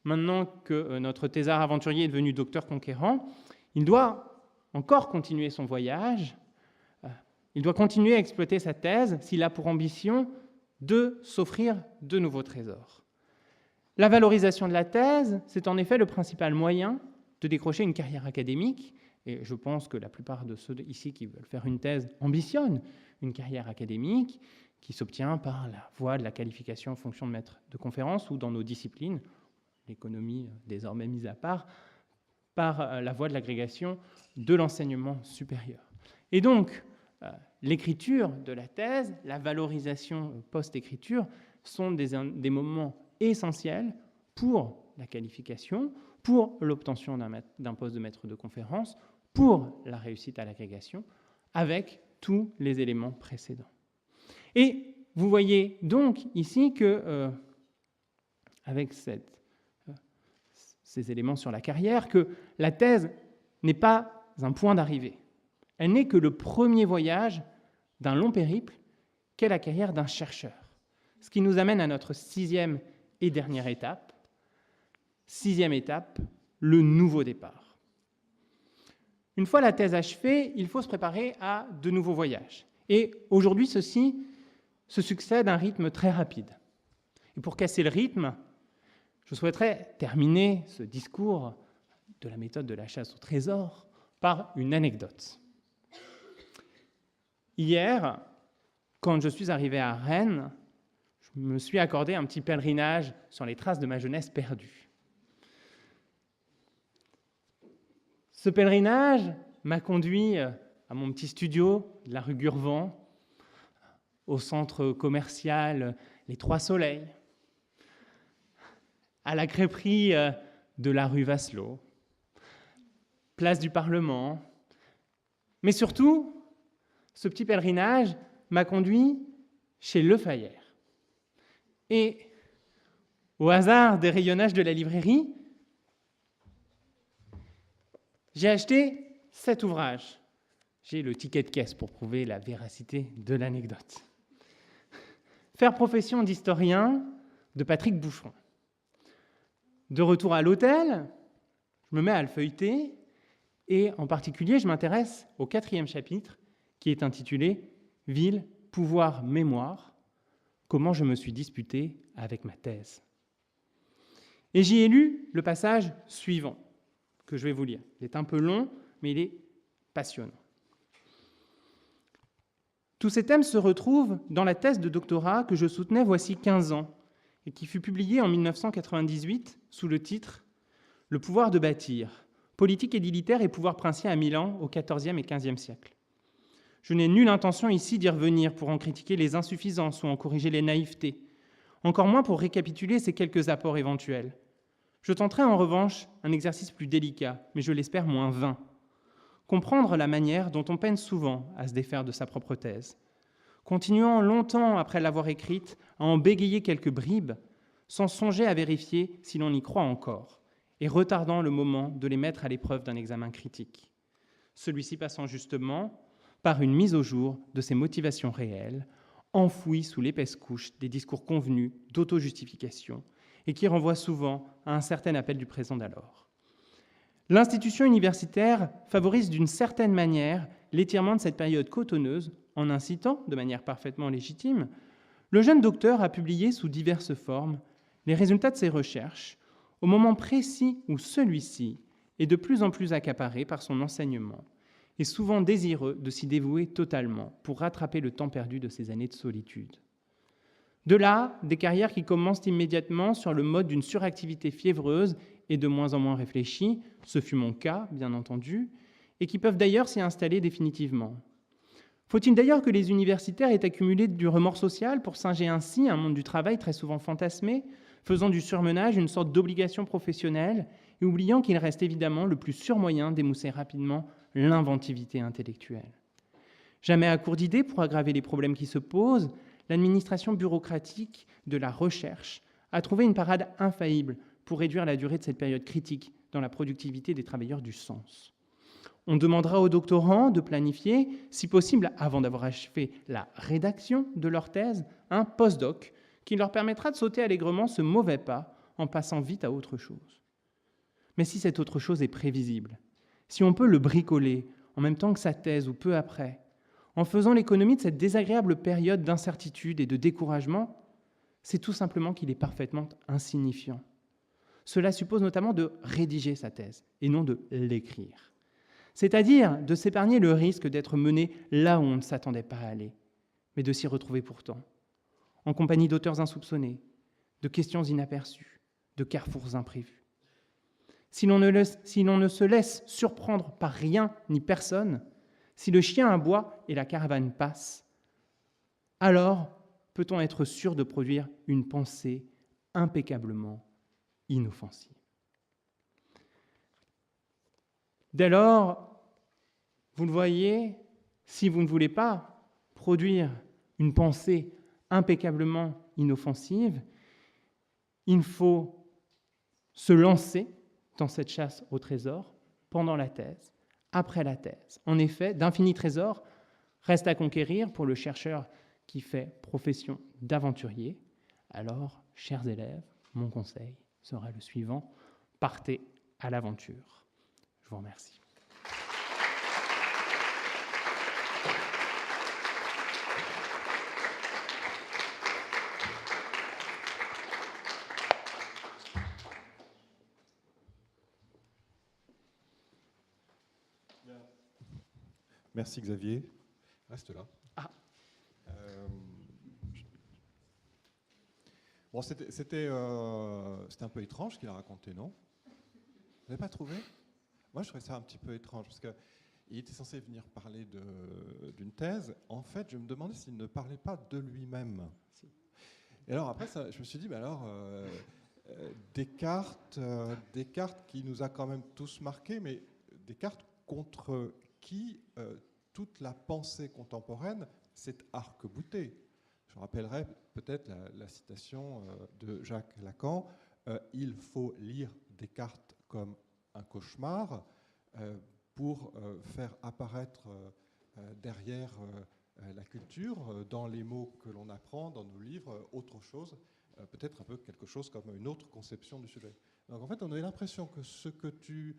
Maintenant que notre thésard aventurier est devenu docteur conquérant, il doit encore continuer son voyage. Il doit continuer à exploiter sa thèse s'il a pour ambition de s'offrir de nouveaux trésors. La valorisation de la thèse, c'est en effet le principal moyen de décrocher une carrière académique, et je pense que la plupart de ceux ici qui veulent faire une thèse ambitionnent une carrière académique qui s'obtient par la voie de la qualification en fonction de maître de conférence ou dans nos disciplines, l'économie désormais mise à part, par la voie de l'agrégation de l'enseignement supérieur. Et donc, l'écriture de la thèse, la valorisation post-écriture sont des moments essentiels pour la qualification, pour l'obtention d'un poste de maître de conférence, pour la réussite à l'agrégation, avec tous les éléments précédents. Et vous voyez donc ici que, avec ces éléments sur la carrière, que la thèse n'est pas un point d'arrivée. Elle n'est que le premier voyage d'un long périple qu'est la carrière d'un chercheur. Ce qui nous amène à notre 6e et dernière étape. 6e étape, le nouveau départ. Une fois la thèse achevée, il faut se préparer à de nouveaux voyages. Et aujourd'hui, ceci se succède à un rythme très rapide. Et pour casser le rythme, je souhaiterais terminer ce discours de la méthode de la chasse au trésor par une anecdote. Hier, quand je suis arrivé à Rennes, je me suis accordé un petit pèlerinage sur les traces de ma jeunesse perdue. Ce pèlerinage m'a conduit à mon petit studio de la rue Gurvan, au centre commercial Les Trois Soleils, à la crêperie de la rue Vasselot, place du Parlement. Mais surtout, ce petit pèlerinage m'a conduit chez Le Fayère. Et au hasard des rayonnages de la librairie, j'ai acheté cet ouvrage. J'ai le ticket de caisse pour prouver la véracité de l'anecdote. Faire profession d'historien de Patrick Boucheron. De retour à l'hôtel, je me mets à le feuilleter et en particulier, je m'intéresse au 4e chapitre qui est intitulé « Ville, pouvoir, mémoire. Comment je me suis disputé avec ma thèse ». Et j'y ai lu le passage suivant que je vais vous lire. Il est un peu long, mais il est passionnant. Tous ces thèmes se retrouvent dans la thèse de doctorat que je soutenais voici 15 ans et qui fut publiée en 1998 sous le titre « Le pouvoir de bâtir, politique édilitaire et pouvoir princier à Milan au XIVe et XVe siècle ». Je n'ai nulle intention ici d'y revenir pour en critiquer les insuffisances ou en corriger les naïvetés, encore moins pour récapituler ces quelques apports éventuels. Je tenterai en revanche un exercice plus délicat, mais je l'espère moins vain. Comprendre la manière dont on peine souvent à se défaire de sa propre thèse, continuant longtemps après l'avoir écrite à en bégayer quelques bribes, sans songer à vérifier si l'on y croit encore, et retardant le moment de les mettre à l'épreuve d'un examen critique. Celui-ci passant justement par une mise au jour de ses motivations réelles, enfouies sous l'épaisse couche des discours convenus d'auto-justification, et qui renvoient souvent à un certain appel du présent d'alors. L'institution universitaire favorise d'une certaine manière l'étirement de cette période cotonneuse en incitant, de manière parfaitement légitime, le jeune docteur à publier sous diverses formes les résultats de ses recherches au moment précis où celui-ci est de plus en plus accaparé par son enseignement et souvent désireux de s'y dévouer totalement pour rattraper le temps perdu de ses années de solitude. De là, des carrières qui commencent immédiatement sur le mode d'une suractivité fiévreuse et de moins en moins réfléchie, ce fut mon cas, bien entendu, et qui peuvent d'ailleurs s'y installer définitivement. Faut-il d'ailleurs que les universitaires aient accumulé du remords social pour singer ainsi un monde du travail très souvent fantasmé, faisant du surmenage une sorte d'obligation professionnelle et oubliant qu'il reste évidemment le plus sûr moyen d'émousser rapidement l'inventivité intellectuelle. Jamais à court d'idées pour aggraver les problèmes qui se posent, l'administration bureaucratique de la recherche a trouvé une parade infaillible pour réduire la durée de cette période critique dans la productivité des travailleurs du sens. On demandera aux doctorants de planifier, si possible avant d'avoir achevé la rédaction de leur thèse, un post-doc qui leur permettra de sauter allègrement ce mauvais pas en passant vite à autre chose. Mais si cette autre chose est prévisible, si on peut le bricoler en même temps que sa thèse ou peu après, en faisant l'économie de cette désagréable période d'incertitude et de découragement, c'est tout simplement qu'il est parfaitement insignifiant. Cela suppose notamment de rédiger sa thèse et non de l'écrire. C'est-à-dire de s'épargner le risque d'être mené là où on ne s'attendait pas à aller, mais de s'y retrouver pourtant, en compagnie d'auteurs insoupçonnés, de questions inaperçues, de carrefours imprévus. Si l'on ne se laisse surprendre par rien ni personne, si le chien aboie et la caravane passe, alors peut-on être sûr de produire une pensée impeccablement inoffensive. Dès lors, vous le voyez, si vous ne voulez pas produire une pensée impeccablement inoffensive, il faut se lancer dans cette chasse au trésor pendant la thèse, après la thèse. En effet, d'infinis trésors restent à conquérir pour le chercheur qui fait profession d'aventurier. Alors, chers élèves, mon conseil sera le suivant: partez à l'aventure. Je vous remercie. Merci Xavier. Reste là. Ah. Bon, c'était un peu étrange ce qu'il a raconté, non? Vous n'avez pas trouvé? Moi, je trouvais ça un petit peu étrange, parce qu'il était censé venir parler d'une thèse. En fait, je me demandais s'il ne parlait pas de lui-même. Si. Et alors après, je me suis dit, Descartes qui nous a quand même tous marqués, mais Descartes contre qui toute la pensée contemporaine s'est arc-boutée. Je rappellerai peut-être la citation de Jacques Lacan, il faut lire Descartes comme un cauchemar pour faire apparaître derrière la culture, dans les mots que l'on apprend, dans nos livres, autre chose, peut-être un peu quelque chose comme une autre conception du sujet. Donc en fait, on avait l'impression que ce que tu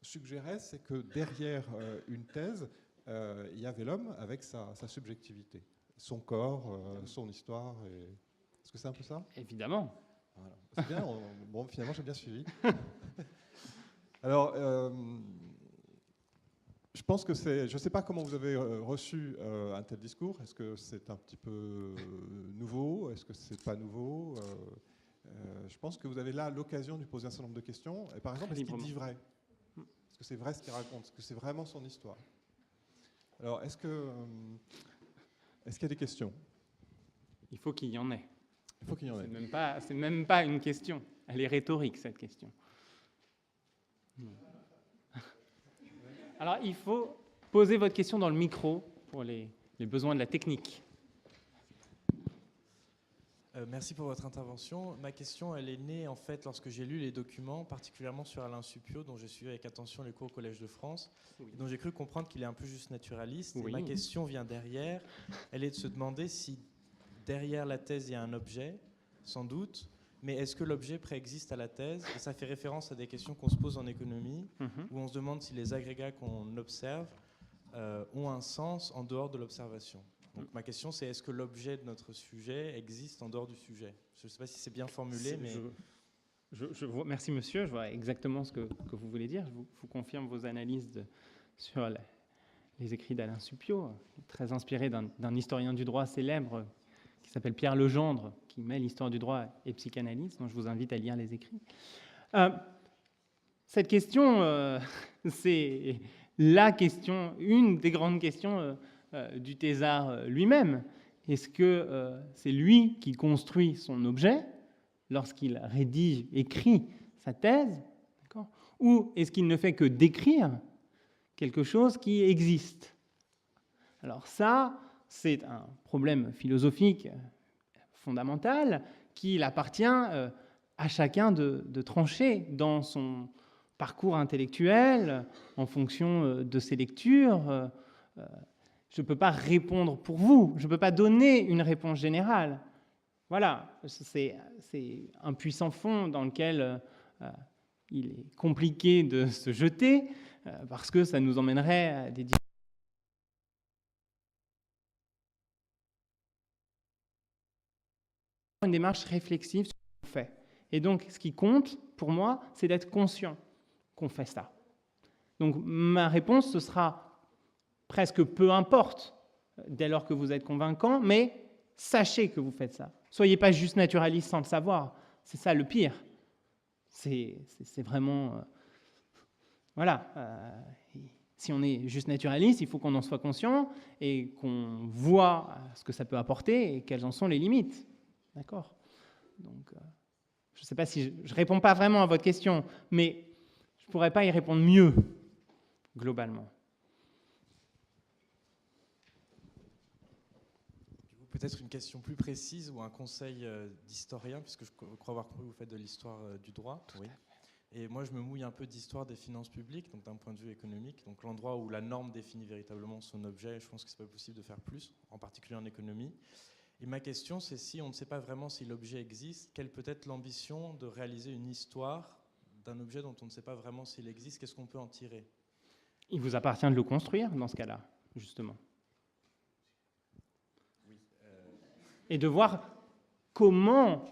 suggérais, c'est que derrière une thèse, il y avait l'homme avec sa subjectivité, son corps, son histoire. Est-ce que c'est un peu ça? Évidemment. Voilà. C'est bien, bon, finalement, j'ai bien suivi. Alors, je pense que je ne sais pas comment vous avez reçu un tel discours. Est-ce que c'est un petit peu nouveau? Est-ce que c'est pas nouveau? Je pense que vous avez là l'occasion de lui poser un certain nombre de questions. Et par exemple, est-ce qu'il dit vrai? Est-ce que c'est vrai ce qu'il raconte? Est-ce que c'est vraiment son histoire? Alors, est-ce qu'il y a des questions? Il faut qu'il y en ait. Il faut qu'il y en ait. C'est même pas une question. Elle est rhétorique, cette question. Alors, il faut poser votre question dans le micro pour les besoins de la technique. Merci pour votre intervention. Ma question, elle est née en fait lorsque j'ai lu les documents, particulièrement sur Alain Suppiot, dont j'ai suivi avec attention les cours au Collège de France, Oui. dont j'ai cru comprendre qu'il est un peu juste naturaliste. Oui. Et ma question vient derrière, elle est de se demander si derrière la thèse il y a un objet, sans doute, mais est-ce que l'objet préexiste à la thèse? Et ça fait référence à des questions qu'on se pose en économie, où on se demande si les agrégats qu'on observe ont un sens en dehors de l'observation. Donc ma question, c'est est-ce que l'objet de notre sujet existe en dehors du sujet? Je ne sais pas si c'est bien formulé, mais... Merci monsieur, je vois exactement ce que vous voulez dire. Je vous confirme vos analyses sur les écrits d'Alain Suppiot, très inspiré d'un historien du droit célèbre qui s'appelle Pierre Legendre, qui mêle histoire du droit et psychanalyse, donc je vous invite à lire les écrits. Cette question, c'est la question, une des grandes questions du thésard lui-même. Est-ce que c'est lui qui construit son objet lorsqu'il rédige, écrit sa thèse, d'accord, ou est-ce qu'il ne fait que décrire quelque chose qui existe? Alors ça, c'est un problème philosophique fondamental qu'il appartient à chacun de trancher dans son parcours intellectuel, en fonction de ses lectures. Je ne peux pas répondre pour vous, je ne peux pas donner une réponse générale. Voilà, c'est un puissant fond dans lequel il est compliqué de se jeter, parce que ça nous emmènerait à des une démarche réflexive sur ce qu'on fait. Et donc, ce qui compte, pour moi, c'est d'être conscient qu'on fait ça. Donc, ma réponse, ce sera presque peu importe, dès lors que vous êtes convaincant, mais sachez que vous faites ça. Soyez pas juste naturaliste sans le savoir. C'est ça le pire. C'est vraiment... voilà. Si on est juste naturaliste, il faut qu'on en soit conscient et qu'on voit ce que ça peut apporter et quelles en sont les limites. D'accord? Donc, je ne sais pas si je ne réponds pas vraiment à votre question, mais je ne pourrais pas y répondre mieux, globalement. Peut-être une question plus précise ou un conseil d'historien, puisque je crois avoir compris que vous faites de l'histoire du droit. Oui. Et moi, je me mouille un peu d'histoire des finances publiques, donc d'un point de vue économique. Donc l'endroit où la norme définit véritablement son objet, je pense que ce n'est pas possible de faire plus, en particulier en économie. Et ma question, c'est si on ne sait pas vraiment si l'objet existe, quelle peut être l'ambition de réaliser une histoire d'un objet dont on ne sait pas vraiment s'il existe, qu'est-ce qu'on peut en tirer? Il vous appartient de le construire dans ce cas-là, justement. Oui. Et de voir comment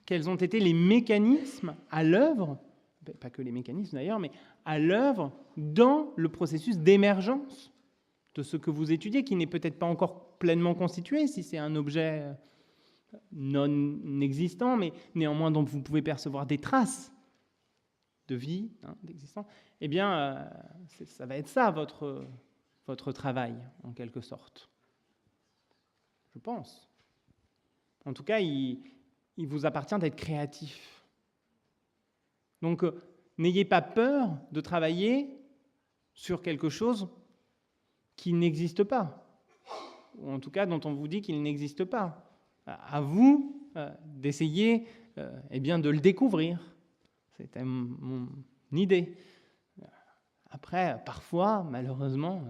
quels ont été les mécanismes à l'œuvre, pas que les mécanismes d'ailleurs, mais à l'œuvre dans le processus d'émergence de ce que vous étudiez, qui n'est peut-être pas encore pleinement constitué, si c'est un objet non existant, mais néanmoins dont vous pouvez percevoir des traces de vie, d'existence, eh bien, ça va être ça, votre travail, en quelque sorte. Je pense. En tout cas, il vous appartient d'être créatif. Donc, n'ayez pas peur de travailler sur quelque chose qui n'existe pas, ou en tout cas dont on vous dit qu'il n'existe pas. À vous d'essayer eh bien, de le découvrir. C'était mon idée. Après, parfois, malheureusement,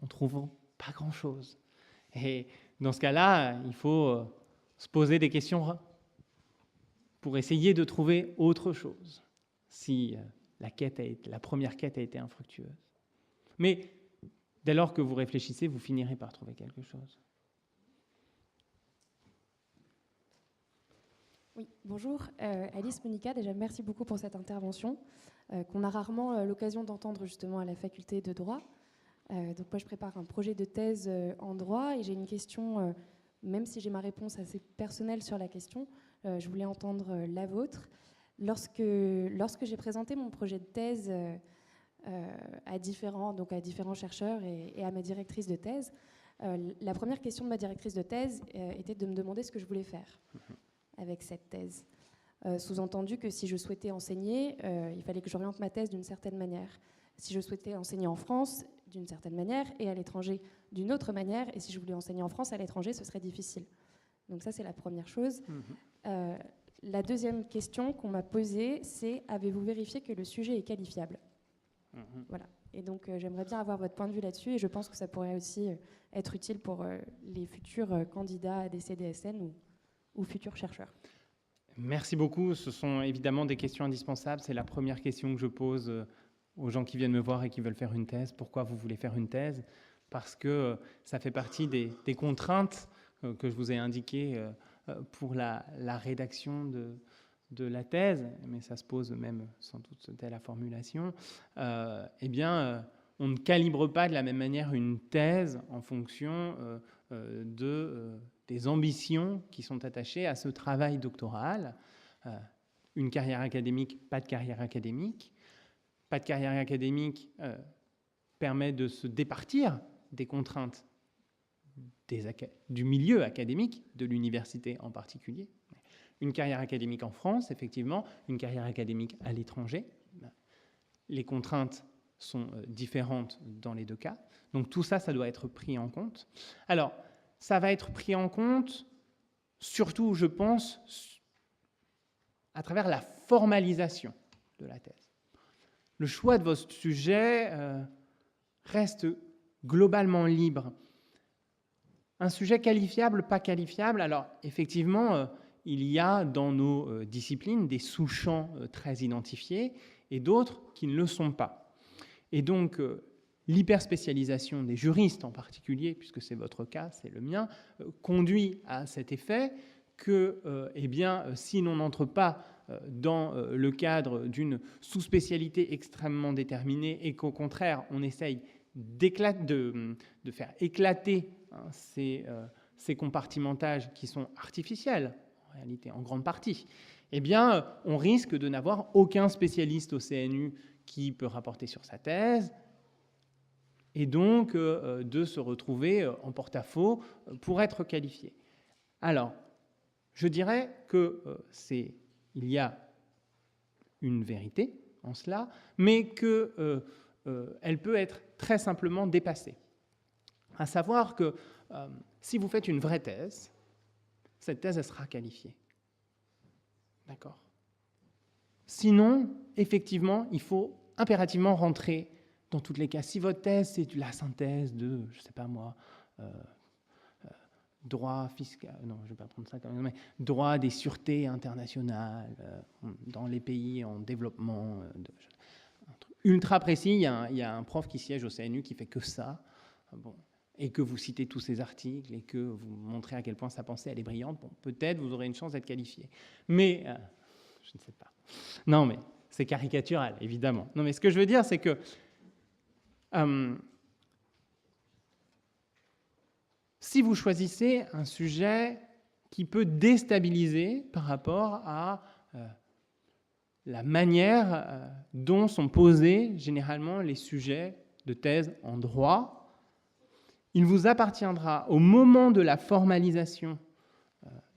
on ne trouve pas grand-chose. Et dans ce cas-là, il faut se poser des questions pour essayer de trouver autre chose, si la première quête a été infructueuse. Mais dès lors que vous réfléchissez, vous finirez par trouver quelque chose. Oui, bonjour. Alice Monica, déjà merci beaucoup pour cette intervention qu'on a rarement l'occasion d'entendre justement à la faculté de droit. Donc moi je prépare un projet de thèse en droit et j'ai une question, même si j'ai ma réponse assez personnelle sur la question, je voulais entendre la vôtre. Lorsque j'ai présenté mon projet de thèse à différents chercheurs et à ma directrice de thèse, la première question de ma directrice de thèse était de me demander ce que je voulais faire avec cette thèse. Sous-entendu que si je souhaitais enseigner, il fallait que j'oriente ma thèse d'une certaine manière. Si je souhaitais enseigner en France, d'une certaine manière, et à l'étranger, d'une autre manière, et si je voulais enseigner en France, à l'étranger, ce serait difficile. Donc ça, c'est la première chose. La deuxième question qu'on m'a posée, c'est « Avez-vous vérifié que le sujet est qualifiable ?» Voilà. Et donc, j'aimerais bien avoir votre point de vue là-dessus, et je pense que ça pourrait aussi être utile pour les futurs candidats à des CDSN ou futurs chercheurs. Merci beaucoup. Ce sont évidemment des questions indispensables. C'est la première question que je pose aux gens qui viennent me voir et qui veulent faire une thèse. Pourquoi vous voulez faire une thèse? Parce que ça fait partie des contraintes que je vous ai indiquées pour la rédaction de la thèse, mais ça se pose même sans doute dès la formulation. Eh bien, on ne calibre pas de la même manière une thèse en fonction des ambitions qui sont attachées à ce travail doctoral. Une carrière académique, pas de carrière académique. Pas de carrière académique permet de se départir des contraintes du milieu académique, de l'université en particulier. Une carrière académique en France, effectivement, une carrière académique à l'étranger. Les contraintes sont différentes dans les deux cas. Donc tout ça, ça doit être pris en compte. Alors, ça va être pris en compte, surtout, je pense, à travers la formalisation de la thèse. Le choix de votre sujet reste globalement libre. Un sujet qualifiable, pas qualifiable, alors effectivement, il y a dans nos disciplines des sous-champs très identifiés et d'autres qui ne le sont pas. Et donc, l'hyperspécialisation des juristes en particulier, puisque c'est votre cas, c'est le mien, conduit à cet effet que, eh bien, si l'on n'entre pas dans le cadre d'une sous-spécialité extrêmement déterminée et qu'au contraire, on essaye de faire éclater ces compartimentages qui sont artificiels, en réalité, en grande partie, eh bien, on risque de n'avoir aucun spécialiste au CNU qui peut rapporter sur sa thèse, et donc de se retrouver en porte-à-faux pour être qualifié. Alors, je dirais qu'il y a une vérité en cela, mais qu'elle peut être très simplement dépassée. À savoir que si vous faites une vraie thèse, cette thèse, elle sera qualifiée. D'accord? Sinon, effectivement, il faut impérativement rentrer dans tous les cas. Si votre thèse, c'est la synthèse de, je ne sais pas moi, droit fiscal, non, je ne vais pas prendre ça quand même, mais droit des sûretés internationales dans les pays en développement, ultra précis, il y a un prof qui siège au CNU qui fait que ça, bon, et que vous citez tous ces articles et que vous montrez à quel point sa pensée elle est brillante, bon, peut-être vous aurez une chance d'être qualifié. Mais, je ne sais pas. Non, mais c'est caricatural, évidemment. Non, mais ce que je veux dire, c'est que si vous choisissez un sujet qui peut déstabiliser par rapport à la manière dont sont posés généralement les sujets de thèse en droit, il vous appartiendra au moment de la formalisation,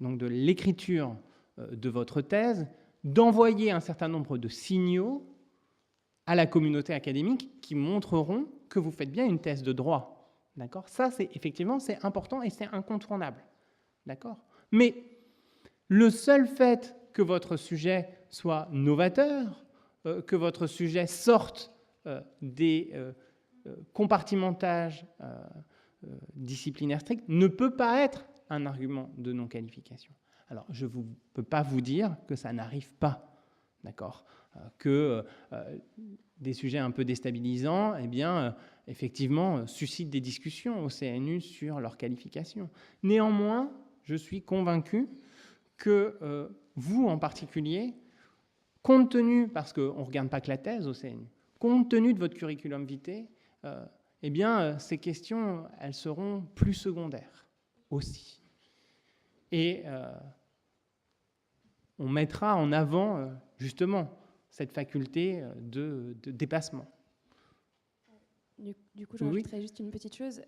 donc de l'écriture de votre thèse, d'envoyer un certain nombre de signaux à la communauté académique qui montreront que vous faites bien une thèse de droit. D'accord ? Ça, c'est effectivement, c'est important et c'est incontournable. D'accord ? Mais le seul fait que votre sujet soit novateur, que votre sujet sorte des compartimentages disciplinaires stricts, ne peut pas être un argument de non-qualification. Alors, je ne peux pas vous dire que ça n'arrive pas, d'accord ? Que des sujets un peu déstabilisants, eh bien, effectivement, suscitent des discussions au CNU sur leur qualification. Néanmoins, je suis convaincu que vous, en particulier, compte tenu, parce qu'on ne regarde pas que la thèse au CNU, compte tenu de votre curriculum vitae, eh bien, ces questions, elles seront plus secondaires aussi. Et on mettra en avant, justement, cette faculté de dépassement. Du coup, je rajouterais juste une petite chose.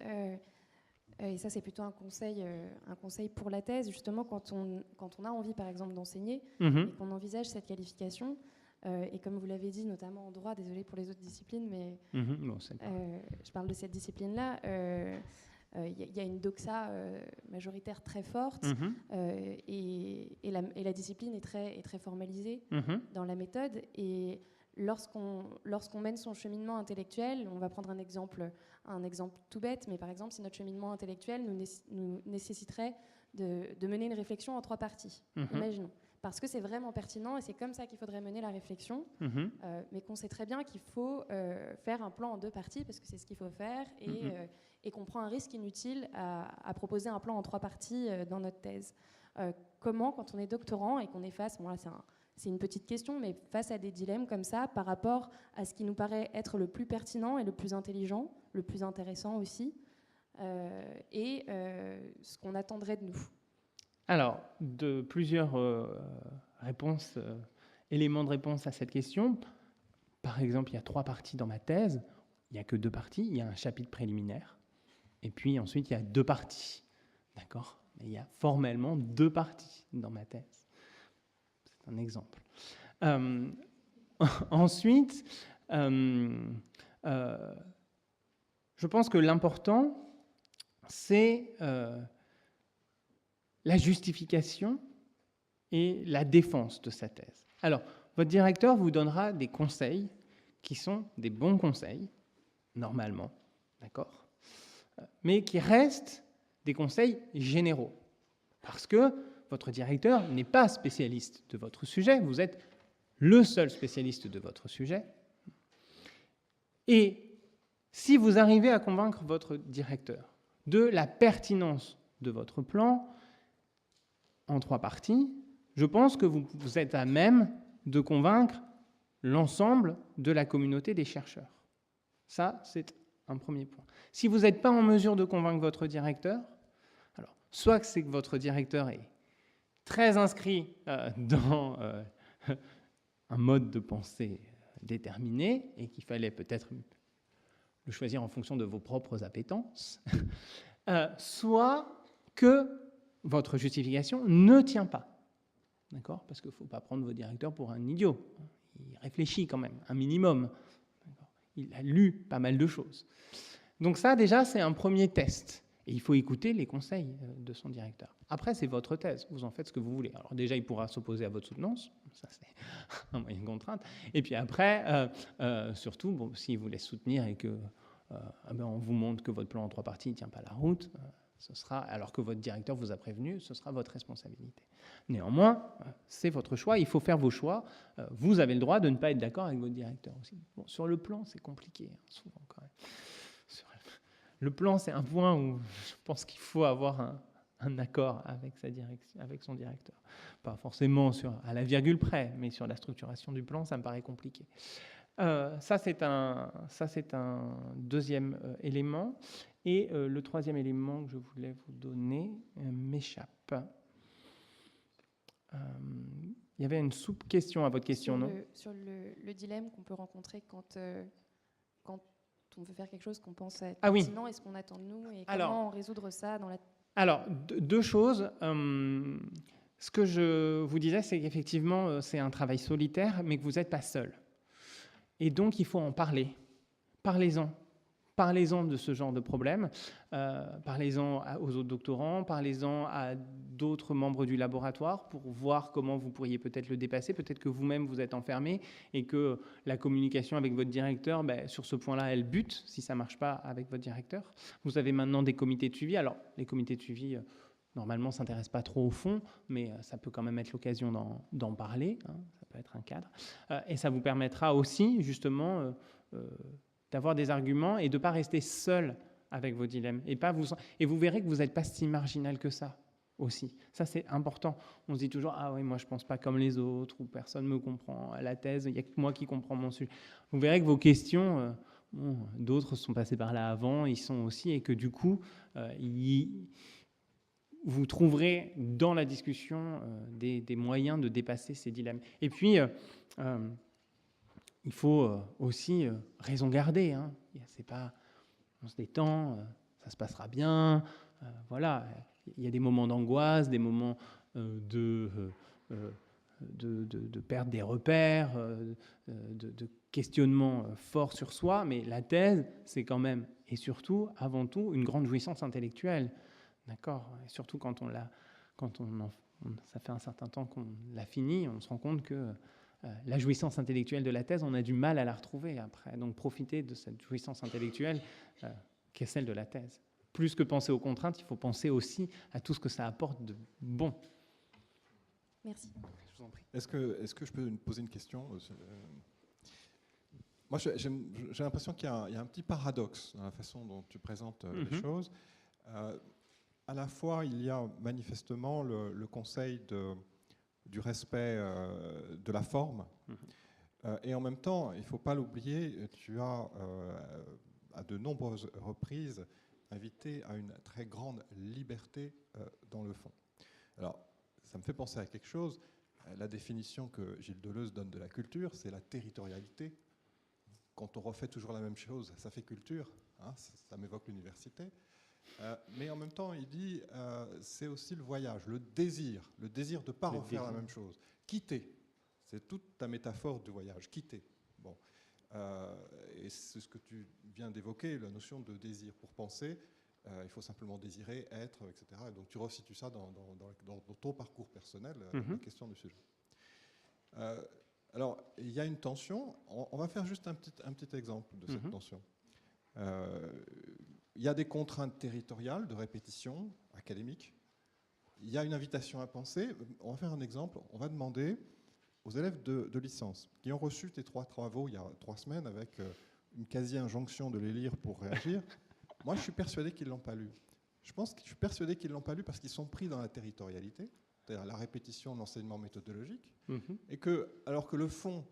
Et ça, c'est plutôt un conseil pour la thèse. Justement, quand on a envie, par exemple, d'enseigner et qu'on envisage cette qualification, et comme vous l'avez dit, notamment en droit, désolé pour les autres disciplines, mais Bon, je parle de cette discipline-là, il y a une doxa majoritaire très forte et la discipline est très formalisée dans la méthode. Et lorsqu'on mène son cheminement intellectuel, on va prendre un exemple tout bête, mais par exemple, si notre cheminement intellectuel nous nécessiterait de mener une réflexion en 3 parties, imaginons. Parce que c'est vraiment pertinent et c'est comme ça qu'il faudrait mener la réflexion, mais qu'on sait très bien qu'il faut faire un plan en 2 parties parce que c'est ce qu'il faut faire et qu'on prend un risque inutile à proposer un plan en 3 parties dans notre thèse. Comment, quand on est doctorant et qu'on est face, bon là c'est une petite question, mais face à des dilemmes comme ça par rapport à ce qui nous paraît être le plus pertinent et le plus intelligent, le plus intéressant aussi, et ce qu'on attendrait de nous. Alors, de plusieurs éléments de réponse à cette question. Par exemple, il y a 3 parties dans ma thèse. Il n'y a que 2 parties. Il y a un chapitre préliminaire. Et puis ensuite, il y a 2 parties. D'accord ? Mais il y a formellement 2 parties dans ma thèse. C'est un exemple. Ensuite, je pense que l'important, c'est la justification et la défense de sa thèse. Alors, votre directeur vous donnera des conseils qui sont des bons conseils, normalement, d'accord ? Mais qui restent des conseils généraux. Parce que votre directeur n'est pas spécialiste de votre sujet, vous êtes le seul spécialiste de votre sujet. Et si vous arrivez à convaincre votre directeur de la pertinence de votre plan, en 3 parties, je pense que vous êtes à même de convaincre l'ensemble de la communauté des chercheurs. Ça, c'est un premier point. Si vous n'êtes pas en mesure de convaincre votre directeur, alors, soit que c'est que votre directeur est très inscrit dans un mode de pensée déterminé et qu'il fallait peut-être le choisir en fonction de vos propres appétences, soit que votre justification ne tient pas. D'accord ? Parce qu'il ne faut pas prendre vos directeurs pour un idiot. Il réfléchit quand même, un minimum. Il a lu pas mal de choses. Donc ça, déjà, c'est un premier test. Et il faut écouter les conseils de son directeur. Après, c'est votre thèse. Vous en faites ce que vous voulez. Alors déjà, il pourra s'opposer à votre soutenance. Ça, c'est un moyen de contrainte. Et puis après, surtout, bon, s'il vous laisse soutenir et que on vous montre que votre plan en 3 parties ne tient pas la route, ce sera, alors que votre directeur vous a prévenu, ce sera votre responsabilité. Néanmoins, c'est votre choix, il faut faire vos choix. Vous avez le droit de ne pas être d'accord avec votre directeur aussi. Bon, sur le plan, c'est compliqué, souvent quand même. Le plan, c'est un point où je pense qu'il faut avoir un accord avec son directeur. Pas forcément à la virgule près, mais sur la structuration du plan, ça me paraît compliqué. Ça, c'est un deuxième élément. Et le troisième élément que je voulais vous donner m'échappe. Il y avait une sous-question à votre question, non ? Sur le dilemme qu'on peut rencontrer quand on veut faire quelque chose qu'on pense être pertinent, et ce qu'on attend de nous, et comment résoudre ça dans la... Alors, deux choses. Ce que je vous disais, c'est qu'effectivement, c'est un travail solitaire, mais que vous n'êtes pas seul. Et donc, il faut en parler. Parlez-en. Parlez-en de ce genre de problème. Parlez-en aux autres doctorants. Parlez-en à d'autres membres du laboratoire pour voir comment vous pourriez peut-être le dépasser. Peut-être que vous-même, vous êtes enfermé et que la communication avec votre directeur, sur ce point-là, elle bute si ça ne marche pas avec votre directeur. Vous avez maintenant des comités de suivi. Alors, les comités de suivi... normalement, ne s'intéresse pas trop au fond, mais ça peut quand même être l'occasion d'en parler, hein, ça peut être un cadre. Et ça vous permettra aussi, justement, d'avoir des arguments et de ne pas rester seul avec vos dilemmes. Et vous verrez que vous n'êtes pas si marginal que ça, aussi. Ça, c'est important. On se dit toujours, ah oui, moi, je ne pense pas comme les autres, ou personne ne me comprend. À la thèse, il n'y a que moi qui comprends mon sujet. Vous verrez que vos questions, d'autres sont passés par là avant, ils sont aussi, et que du coup, vous trouverez dans la discussion des moyens de dépasser ces dilemmes. Et puis, il faut aussi raison garder. Hein. C'est pas, on se détend, ça se passera bien. Voilà, il y a des moments d'angoisse, des moments de perte des repères, de questionnement fort sur soi. Mais la thèse, c'est quand même, et surtout, avant tout, une grande jouissance intellectuelle. D'accord. Et surtout quand ça fait un certain temps qu'on l'a fini, on se rend compte que la jouissance intellectuelle de la thèse, on a du mal à la retrouver après. Donc profitez de cette jouissance intellectuelle qui est celle de la thèse. Plus que penser aux contraintes, il faut penser aussi à tout ce que ça apporte de bon. Merci. Je vous en prie. Est-ce que je peux poser une question ? Moi, j'ai l'impression qu'il y a un petit paradoxe dans la façon dont tu présentes les choses. À la fois, il y a manifestement le conseil du respect de la forme, et en même temps, il ne faut pas l'oublier, tu as à de nombreuses reprises invité à une très grande liberté dans le fond. Alors, ça me fait penser à quelque chose. La définition que Gilles Deleuze donne de la culture, c'est la territorialité. Quand on refait toujours la même chose, ça fait culture, hein, ça m'évoque l'université. Mais en même temps, il dit c'est aussi le voyage, le désir de ne pas refaire la même chose. Quitter, c'est toute ta métaphore du voyage, quitter. Bon. Et c'est ce que tu viens d'évoquer, la notion de désir. Pour penser, il faut simplement désirer, être, etc. Et donc tu resitues ça dans ton parcours personnel, la question du sujet. Alors, il y a une tension. On va faire juste un petit exemple de cette tension. Il y a des contraintes territoriales de répétition académique. Il y a une invitation à penser. On va faire un exemple. On va demander aux élèves de licence qui ont reçu tes 3 travaux il y a 3 semaines avec une quasi-injonction de les lire pour réagir. Moi, je suis persuadé qu'ils ne l'ont pas lu. Je suis persuadé qu'ils ne l'ont pas lu parce qu'ils sont pris dans la territorialité, c'est-à-dire la répétition de l'enseignement méthodologique, et que, alors que le fond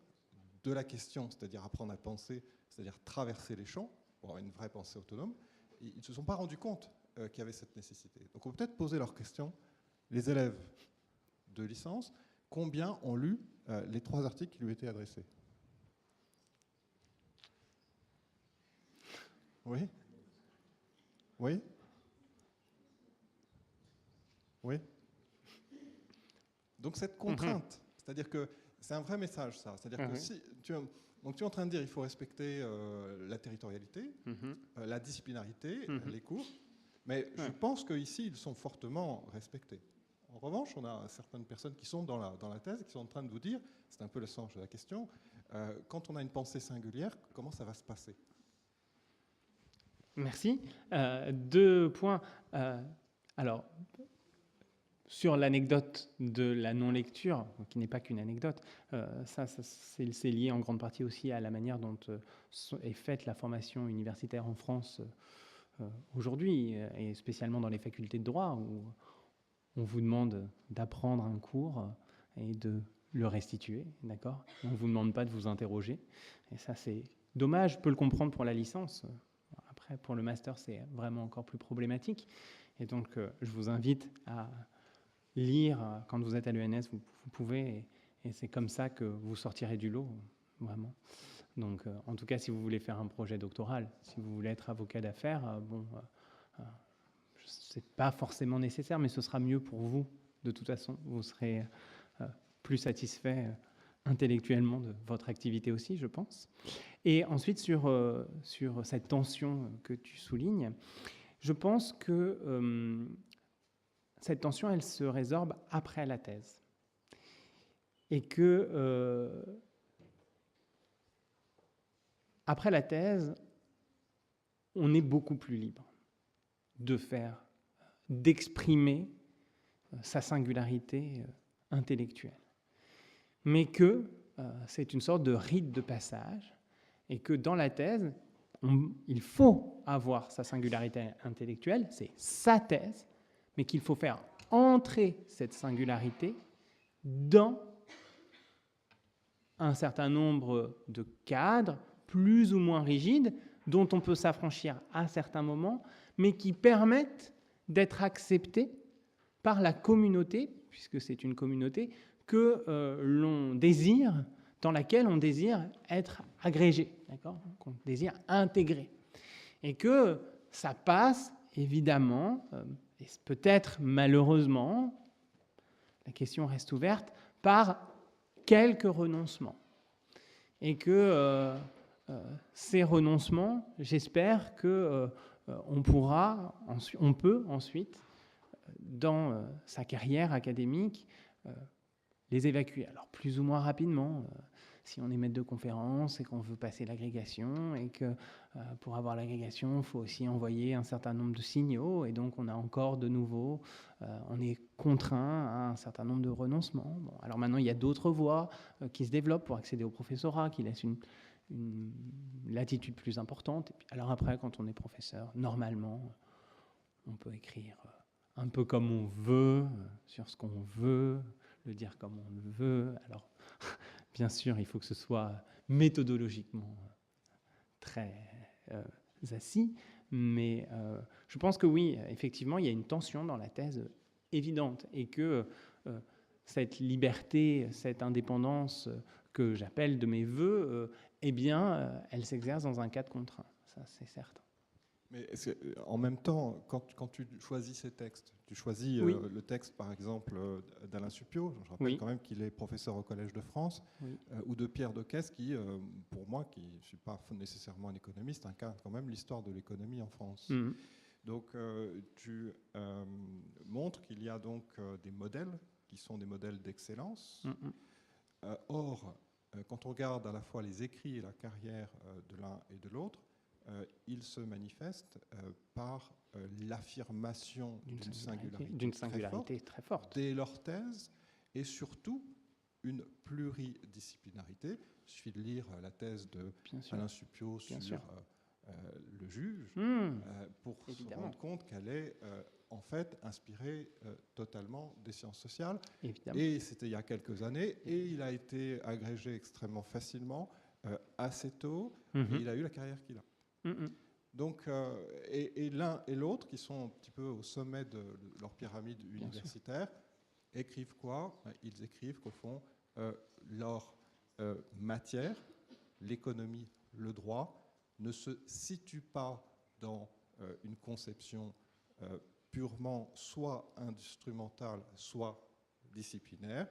de la question, c'est-à-dire apprendre à penser, c'est-à-dire traverser les champs pour avoir une vraie pensée autonome, ils ne se sont pas rendus compte qu'il y avait cette nécessité. Donc on peut peut-être poser leur question, les élèves de licence, combien ont lu les 3 articles qui lui étaient adressés ? Oui ? Oui ? Oui ? Donc cette contrainte, c'est-à-dire que c'est un vrai message, ça. C'est-à-dire que si donc tu es en train de dire qu'il faut respecter la territorialité, la disciplinarité, les cours, mais je pense qu'ici, ils sont fortement respectés. En revanche, on a certaines personnes qui sont dans la thèse qui sont en train de vous dire, c'est un peu le sens de la question, quand on a une pensée singulière, comment ça va se passer ? Merci. 2 points. Alors, sur l'anecdote de la non-lecture, qui n'est pas qu'une anecdote, c'est lié en grande partie aussi à la manière dont est faite la formation universitaire en France aujourd'hui, et spécialement dans les facultés de droit, où on vous demande d'apprendre un cours et de le restituer, d'accord ? On ne vous demande pas de vous interroger. Et ça, c'est dommage, je peux le comprendre pour la licence. Après, pour le master, c'est vraiment encore plus problématique. Et donc, je vous invite à lire, quand vous êtes à l'ENS, vous pouvez, et c'est comme ça que vous sortirez du lot, vraiment. Donc, en tout cas, si vous voulez faire un projet doctoral, si vous voulez être avocat d'affaires, c'est pas forcément nécessaire, mais ce sera mieux pour vous, de toute façon. Vous serez plus satisfait intellectuellement de votre activité aussi, je pense. Et ensuite, sur cette tension que tu soulignes, je pense que cette tension, elle se résorbe après la thèse. Et que, après la thèse, on est beaucoup plus libre d'exprimer sa singularité intellectuelle. Mais que c'est une sorte de rite de passage, et que dans la thèse, il faut avoir sa singularité intellectuelle, c'est sa thèse, mais qu'il faut faire entrer cette singularité dans un certain nombre de cadres plus ou moins rigides, dont on peut s'affranchir à certains moments, mais qui permettent d'être acceptés par la communauté, puisque c'est une communauté que l'on désire, dans laquelle on désire être agrégé, d'accord, qu'on désire intégrer. Et que ça passe, évidemment, et peut-être malheureusement, la question reste ouverte, par quelques renoncements. Et que ces renoncements, j'espère que on peut ensuite, dans sa carrière académique, les évacuer. Alors plus ou moins rapidement, si on est maître de conférence et qu'on veut passer l'agrégation, et que pour avoir l'agrégation, il faut aussi envoyer un certain nombre de signaux, et donc on a encore de nouveau, on est contraint à un certain nombre de renoncements. Bon, alors maintenant, il y a d'autres voies qui se développent pour accéder au professorat, qui laissent une latitude plus importante. Et puis, alors après, quand on est professeur, normalement, on peut écrire un peu comme on veut, sur ce qu'on veut, le dire comme on le veut. Alors, bien sûr, il faut que ce soit méthodologiquement très assis, mais je pense que oui, effectivement, il y a une tension dans la thèse évidente, et que cette liberté, cette indépendance que j'appelle de mes voeux, eh bien, elle s'exerce dans un cadre contraint, ça c'est certain. Mais en même temps, quand tu choisis ces textes, tu choisis oui. Le texte, par exemple, d'Alain Supiot, je rappelle oui. quand même qu'il est professeur au Collège de France, oui. Ou de Pierre Decaisse, qui, pour moi, qui ne suis pas nécessairement un économiste, incarne quand même l'histoire de l'économie en France. Mmh. Donc, tu montres qu'il y a donc des modèles qui sont des modèles d'excellence. Mmh. Or, quand on regarde à la fois les écrits et la carrière de l'un et de l'autre, ils se manifestent par l'affirmation d'une singularité très forte dès leur thèse, et surtout une pluridisciplinarité. Il suffit de lire la thèse de Alain Supiot sur le juge pour se rendre compte qu'elle est en fait inspiré totalement des sciences sociales. Évidemment. Et c'était il y a quelques années, et il a été agrégé extrêmement facilement, assez tôt, et il a eu la carrière qu'il a. Donc, et l'un et l'autre, qui sont un petit peu au sommet de leur pyramide universitaire, écrivent quoi ? Ils écrivent qu'au fond, leur matière, l'économie, le droit, ne se situe pas dans une conception purement soit instrumentale, soit disciplinaire.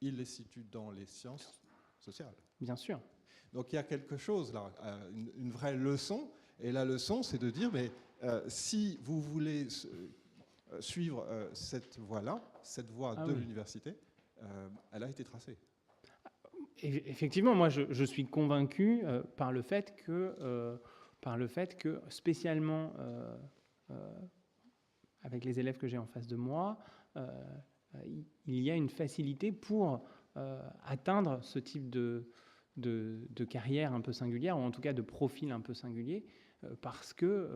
Ils les situent dans les sciences sociales. Bien sûr. Donc il y a quelque chose là, une vraie leçon. Et la leçon, c'est de dire, mais si vous voulez suivre cette voie-là, cette voie de l'université, elle a été tracée. Effectivement, moi je suis convaincu par le fait que spécialement avec les élèves que j'ai en face de moi, il y a une facilité pour atteindre ce type de carrière un peu singulière, ou en tout cas de profil un peu singulier, parce que,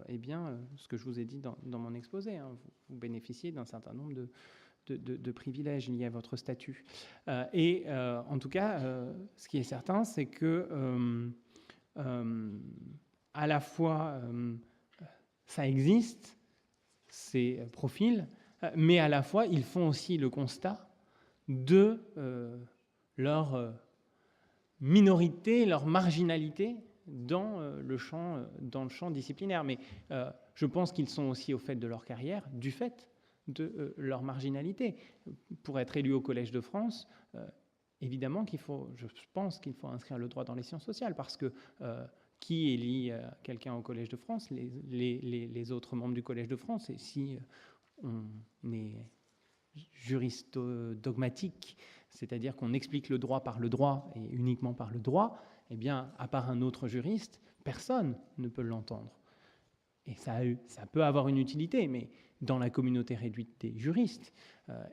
eh bien, ce que je vous ai dit dans mon exposé, hein, vous bénéficiez d'un certain nombre de privilèges liés à votre statut. En tout cas, ce qui est certain, c'est que à la fois, ça existe, ces profils, mais à la fois, ils font aussi le constat de leur minorité, leur marginalité dans le champ disciplinaire. Mais je pense qu'ils sont aussi au fait de leur carrière, du fait de leur marginalité. Pour être élu au Collège de France, évidemment je pense qu'il faut inscrire le droit dans les sciences sociales, parce que qui élit quelqu'un au Collège de France? Les autres membres du Collège de France. Et si on est juriste dogmatique, c'est-à-dire qu'on explique le droit par le droit et uniquement par le droit, eh bien, à part un autre juriste, personne ne peut l'entendre. Et ça peut avoir une utilité, mais dans la communauté réduite des juristes,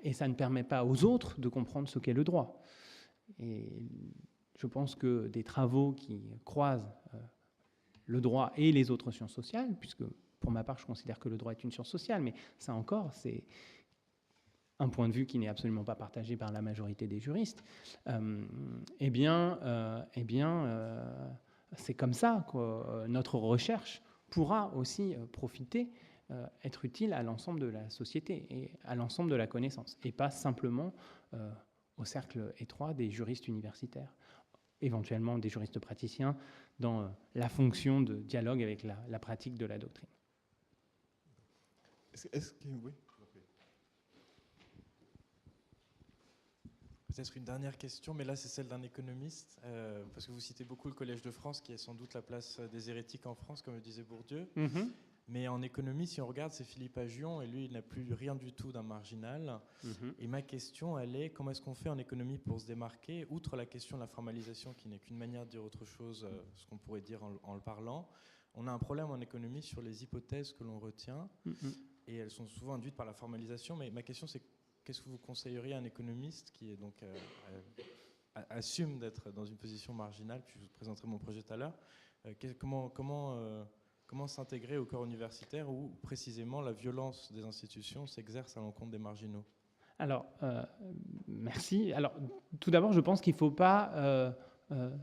et ça ne permet pas aux autres de comprendre ce qu'est le droit. Et je pense que des travaux qui croisent le droit et les autres sciences sociales, puisque pour ma part, je considère que le droit est une science sociale, mais ça encore, c'est un point de vue qui n'est absolument pas partagé par la majorité des juristes, c'est comme ça que notre recherche pourra aussi profiter, être utile à l'ensemble de la société et à l'ensemble de la connaissance, et pas simplement au cercle étroit des juristes universitaires, éventuellement des juristes praticiens, dans la fonction de dialogue avec la pratique de la doctrine. Oui. Peut-être une dernière question, mais là c'est celle d'un économiste, parce que vous citez beaucoup le Collège de France, qui est sans doute la place des hérétiques en France, comme le disait Bourdieu. Mm-hmm. Mais en économie, si on regarde, c'est Philippe Aghion, et lui, il n'a plus rien du tout d'un marginal. Mm-hmm. Et ma question, elle est, comment est-ce qu'on fait en économie pour se démarquer, outre la question de la formalisation, qui n'est qu'une manière de dire autre chose, ce qu'on pourrait dire en le parlant. On a un problème en économie sur les hypothèses que l'on retient, et elles sont souvent induites par la formalisation. Mais ma question, c'est qu'est-ce que vous conseilleriez à un économiste qui est donc, assume d'être dans une position marginale, puis je vous présenterai mon projet tout à l'heure, comment s'intégrer au corps universitaire où précisément la violence des institutions s'exerce à l'encontre des marginaux? Alors, merci. Alors, tout d'abord, je pense qu'il ne faut pas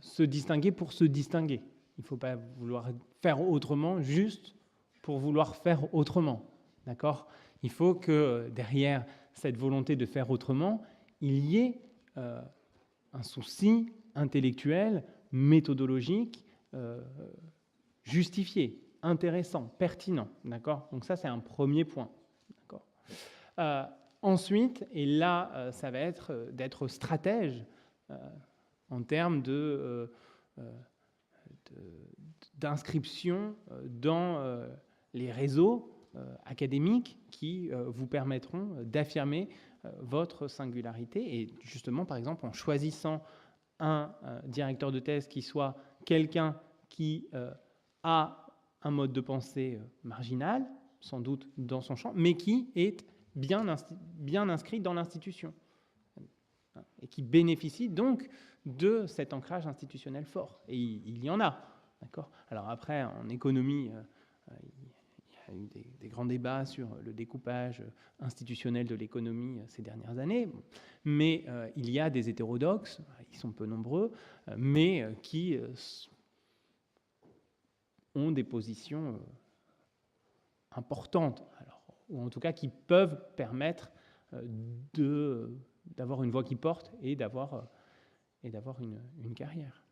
se distinguer pour se distinguer. Il ne faut pas vouloir faire autrement juste pour vouloir faire autrement. D'accord ? Il faut que derrière cette volonté de faire autrement, il y ait un souci intellectuel, méthodologique, justifié, intéressant, pertinent. D'accord ? Donc ça, c'est un premier point. D'accord ? Ensuite, et là, ça va être d'être stratège en termes d'inscription dans les réseaux académiques qui vous permettront d'affirmer votre singularité. Et justement, par exemple, en choisissant un directeur de thèse qui soit quelqu'un qui a un mode de pensée marginal, sans doute dans son champ, mais qui est bien inscrit dans l'institution et qui bénéficie donc de cet ancrage institutionnel fort. Et il y en a. D'accord ? Alors après, en économie, il y a eu des grands débats sur le découpage institutionnel de l'économie ces dernières années, mais il y a des hétérodoxes, ils sont peu nombreux, mais qui ont des positions importantes, alors, ou en tout cas qui peuvent permettre d'avoir une voix qui porte et d'avoir une carrière.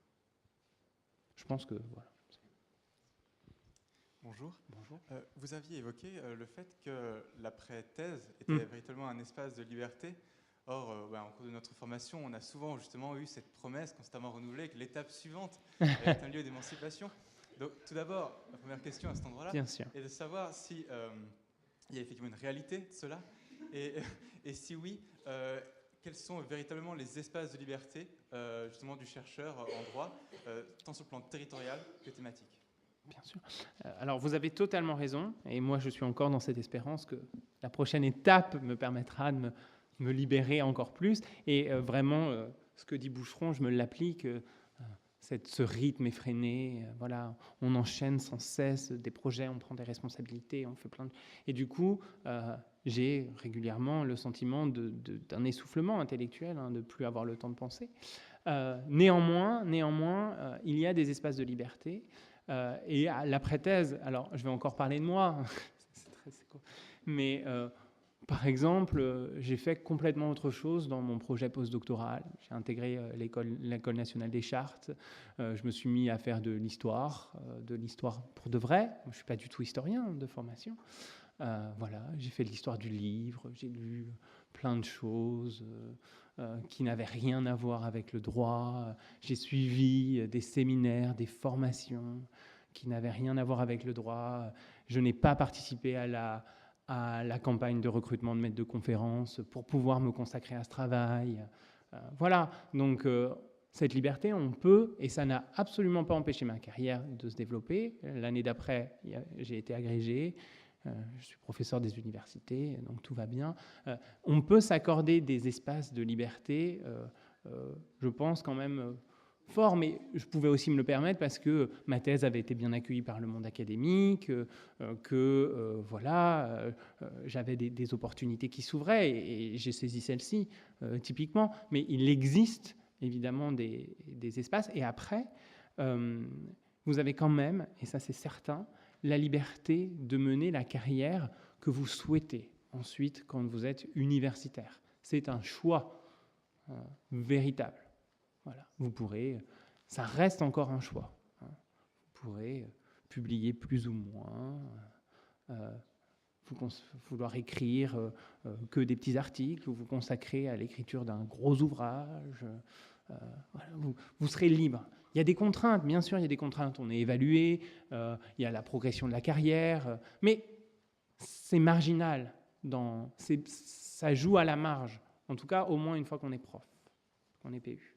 Je pense que voilà. Bonjour. Bonjour. Vous aviez évoqué le fait que l'après-thèse était véritablement un espace de liberté. Or, en cours de notre formation, on a souvent justement eu cette promesse constamment renouvelée que l'étape suivante est un lieu d'émancipation. Donc, tout d'abord, la première question à cet endroit-là est de savoir si il y a effectivement une réalité de cela, et si oui, quels sont véritablement les espaces de liberté justement du chercheur en droit, tant sur le plan territorial que thématique. Bien sûr. Alors, vous avez totalement raison, et moi, je suis encore dans cette espérance que la prochaine étape me permettra de me libérer encore plus. Et vraiment, ce que dit Boucheron, je me l'applique, ce rythme effréné, voilà, on enchaîne sans cesse des projets, on prend des responsabilités, on fait plein de... Et du coup, j'ai régulièrement le sentiment d'un essoufflement intellectuel, de ne plus avoir le temps de penser. Néanmoins, il y a des espaces de liberté. Et l'après-thèse, alors je vais encore parler de moi, c'est cool. Mais par exemple, j'ai fait complètement autre chose dans mon projet postdoctoral. J'ai intégré l'École nationale des chartes. Je me suis mis à faire de l'histoire pour de vrai. Je ne suis pas du tout historien de formation. Voilà, j'ai fait de l'histoire du livre, j'ai lu plein de choses qui n'avaient rien à voir avec le droit. J'ai suivi des séminaires, des formations qui n'avaient rien à voir avec le droit. Je n'ai pas participé à la campagne de recrutement de maîtres de conférences pour pouvoir me consacrer à ce travail. Voilà, donc cette liberté, on peut, et ça n'a absolument pas empêché ma carrière de se développer. L'année d'après, j'ai été agrégé. Je suis professeur des universités, donc tout va bien. On peut s'accorder des espaces de liberté, je pense quand même fort, mais je pouvais aussi me le permettre parce que ma thèse avait été bien accueillie par le monde académique, voilà, j'avais des opportunités qui s'ouvraient et j'ai saisi celle-ci, typiquement. Mais il existe évidemment des espaces. Et après, vous avez quand même, et ça c'est certain, la liberté de mener la carrière que vous souhaitez ensuite quand vous êtes universitaire. C'est un choix véritable. Voilà. Vous pourrez, ça reste encore un choix. Vous pourrez publier plus ou moins, vouloir écrire que des petits articles, ou vous consacrer à l'écriture d'un gros ouvrage. Voilà. Vous serez libre. Il y a des contraintes, bien sûr, il y a des contraintes. On est évalué, il y a la progression de la carrière, mais c'est marginal. Ça joue à la marge. En tout cas, au moins une fois qu'on est prof, qu'on est PU.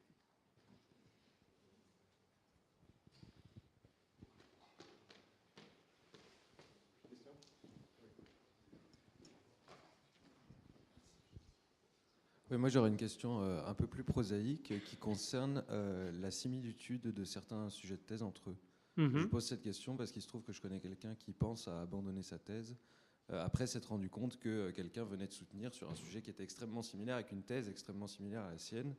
Oui, moi j'aurais une question un peu plus prosaïque qui concerne la similitude de certains sujets de thèse entre eux. Je pose cette question parce qu'il se trouve que je connais quelqu'un qui pense à abandonner sa thèse après s'être rendu compte que quelqu'un venait de soutenir sur un sujet qui était extrêmement similaire, avec une thèse extrêmement similaire à la sienne.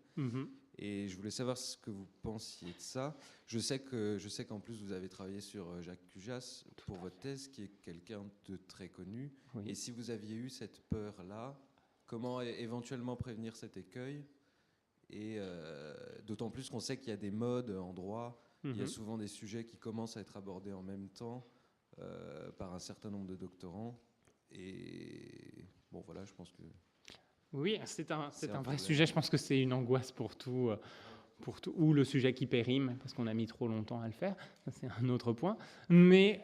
Et je voulais savoir ce que vous pensiez de ça. Je sais qu'en plus vous avez travaillé sur Jacques Cujas pour votre thèse, qui est quelqu'un de très connu. Oui. Et si vous aviez eu cette peur-là, comment éventuellement prévenir cet écueil? Et d'autant plus qu'on sait qu'il y a des modes en droit, il y a souvent des sujets qui commencent à être abordés en même temps par un certain nombre de doctorants. Et bon, voilà, je pense que... Oui, c'est un vrai sujet. Je pense que c'est une angoisse pour tout, ou le sujet qui périme, parce qu'on a mis trop longtemps à le faire. Ça, c'est un autre point. Mais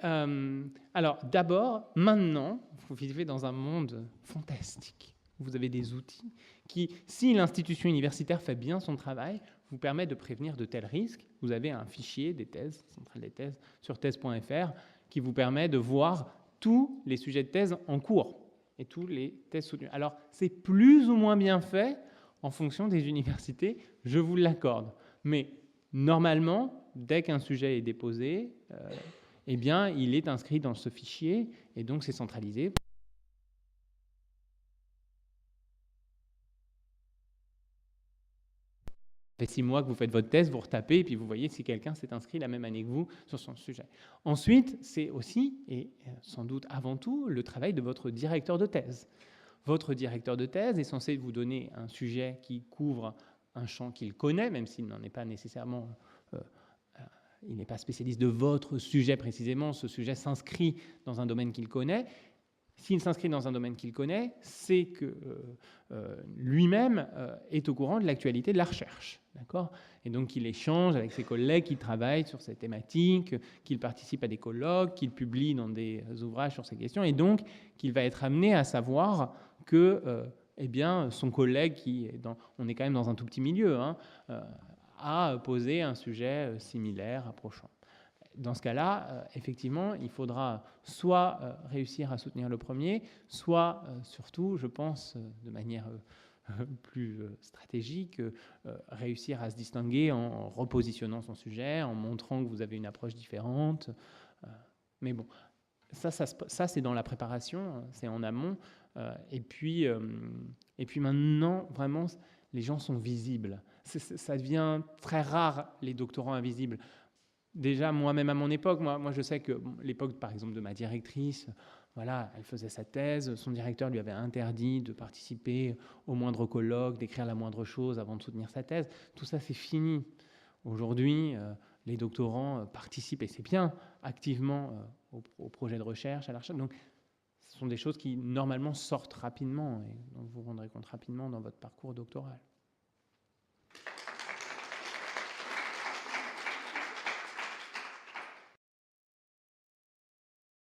alors, d'abord, maintenant, vous vivez dans un monde fantastique. Vous avez des outils qui, si l'institution universitaire fait bien son travail, vous permet de prévenir de tels risques. Vous avez un fichier des thèses, centrale des thèses, sur thèse.fr, qui vous permet de voir tous les sujets de thèse en cours et tous les thèses soutenues. Alors, c'est plus ou moins bien fait en fonction des universités, je vous l'accorde. Mais normalement, dès qu'un sujet est déposé, eh bien, il est inscrit dans ce fichier et donc c'est centralisé. Ça fait 6 mois que vous faites votre thèse, vous retapez, et puis vous voyez si quelqu'un s'est inscrit la même année que vous sur son sujet. Ensuite, c'est aussi, et sans doute avant tout, le travail de votre directeur de thèse. Votre directeur de thèse est censé vous donner un sujet qui couvre un champ qu'il connaît, même s'il n'en est pas nécessairement... il n'est pas spécialiste de votre sujet précisément, ce sujet s'inscrit dans un domaine qu'il connaît. S'il s'inscrit dans un domaine qu'il connaît, c'est que lui-même est au courant de l'actualité de la recherche. D'accord ? Et donc qu'il échange avec ses collègues qui travaillent sur ces thématiques, qu'il participe à des colloques, qu'il publie dans des ouvrages sur ces questions, et donc qu'il va être amené à savoir que eh bien, son collègue, on est quand même dans un tout petit milieu, hein, a posé un sujet similaire, approchant. Dans ce cas-là, effectivement, il faudra soit réussir à soutenir le premier, soit surtout, je pense, de manière plus stratégique, réussir à se distinguer en repositionnant son sujet, en montrant que vous avez une approche différente. Mais bon, ça c'est dans la préparation, c'est en amont. Et puis maintenant, vraiment, les gens sont visibles. Ça devient très rare, les doctorants invisibles. déjà, moi-même à mon époque, moi je sais que l'époque, par exemple, de ma directrice, voilà, elle faisait sa thèse, son directeur lui avait interdit de participer au moindre colloque, d'écrire la moindre chose avant de soutenir sa thèse. Tout ça, c'est fini. Aujourd'hui, les doctorants participent, et c'est bien, activement au projet de recherche, à la recherche. Donc, ce sont des choses qui, normalement, sortent rapidement et dont vous vous rendrez compte rapidement dans votre parcours doctoral.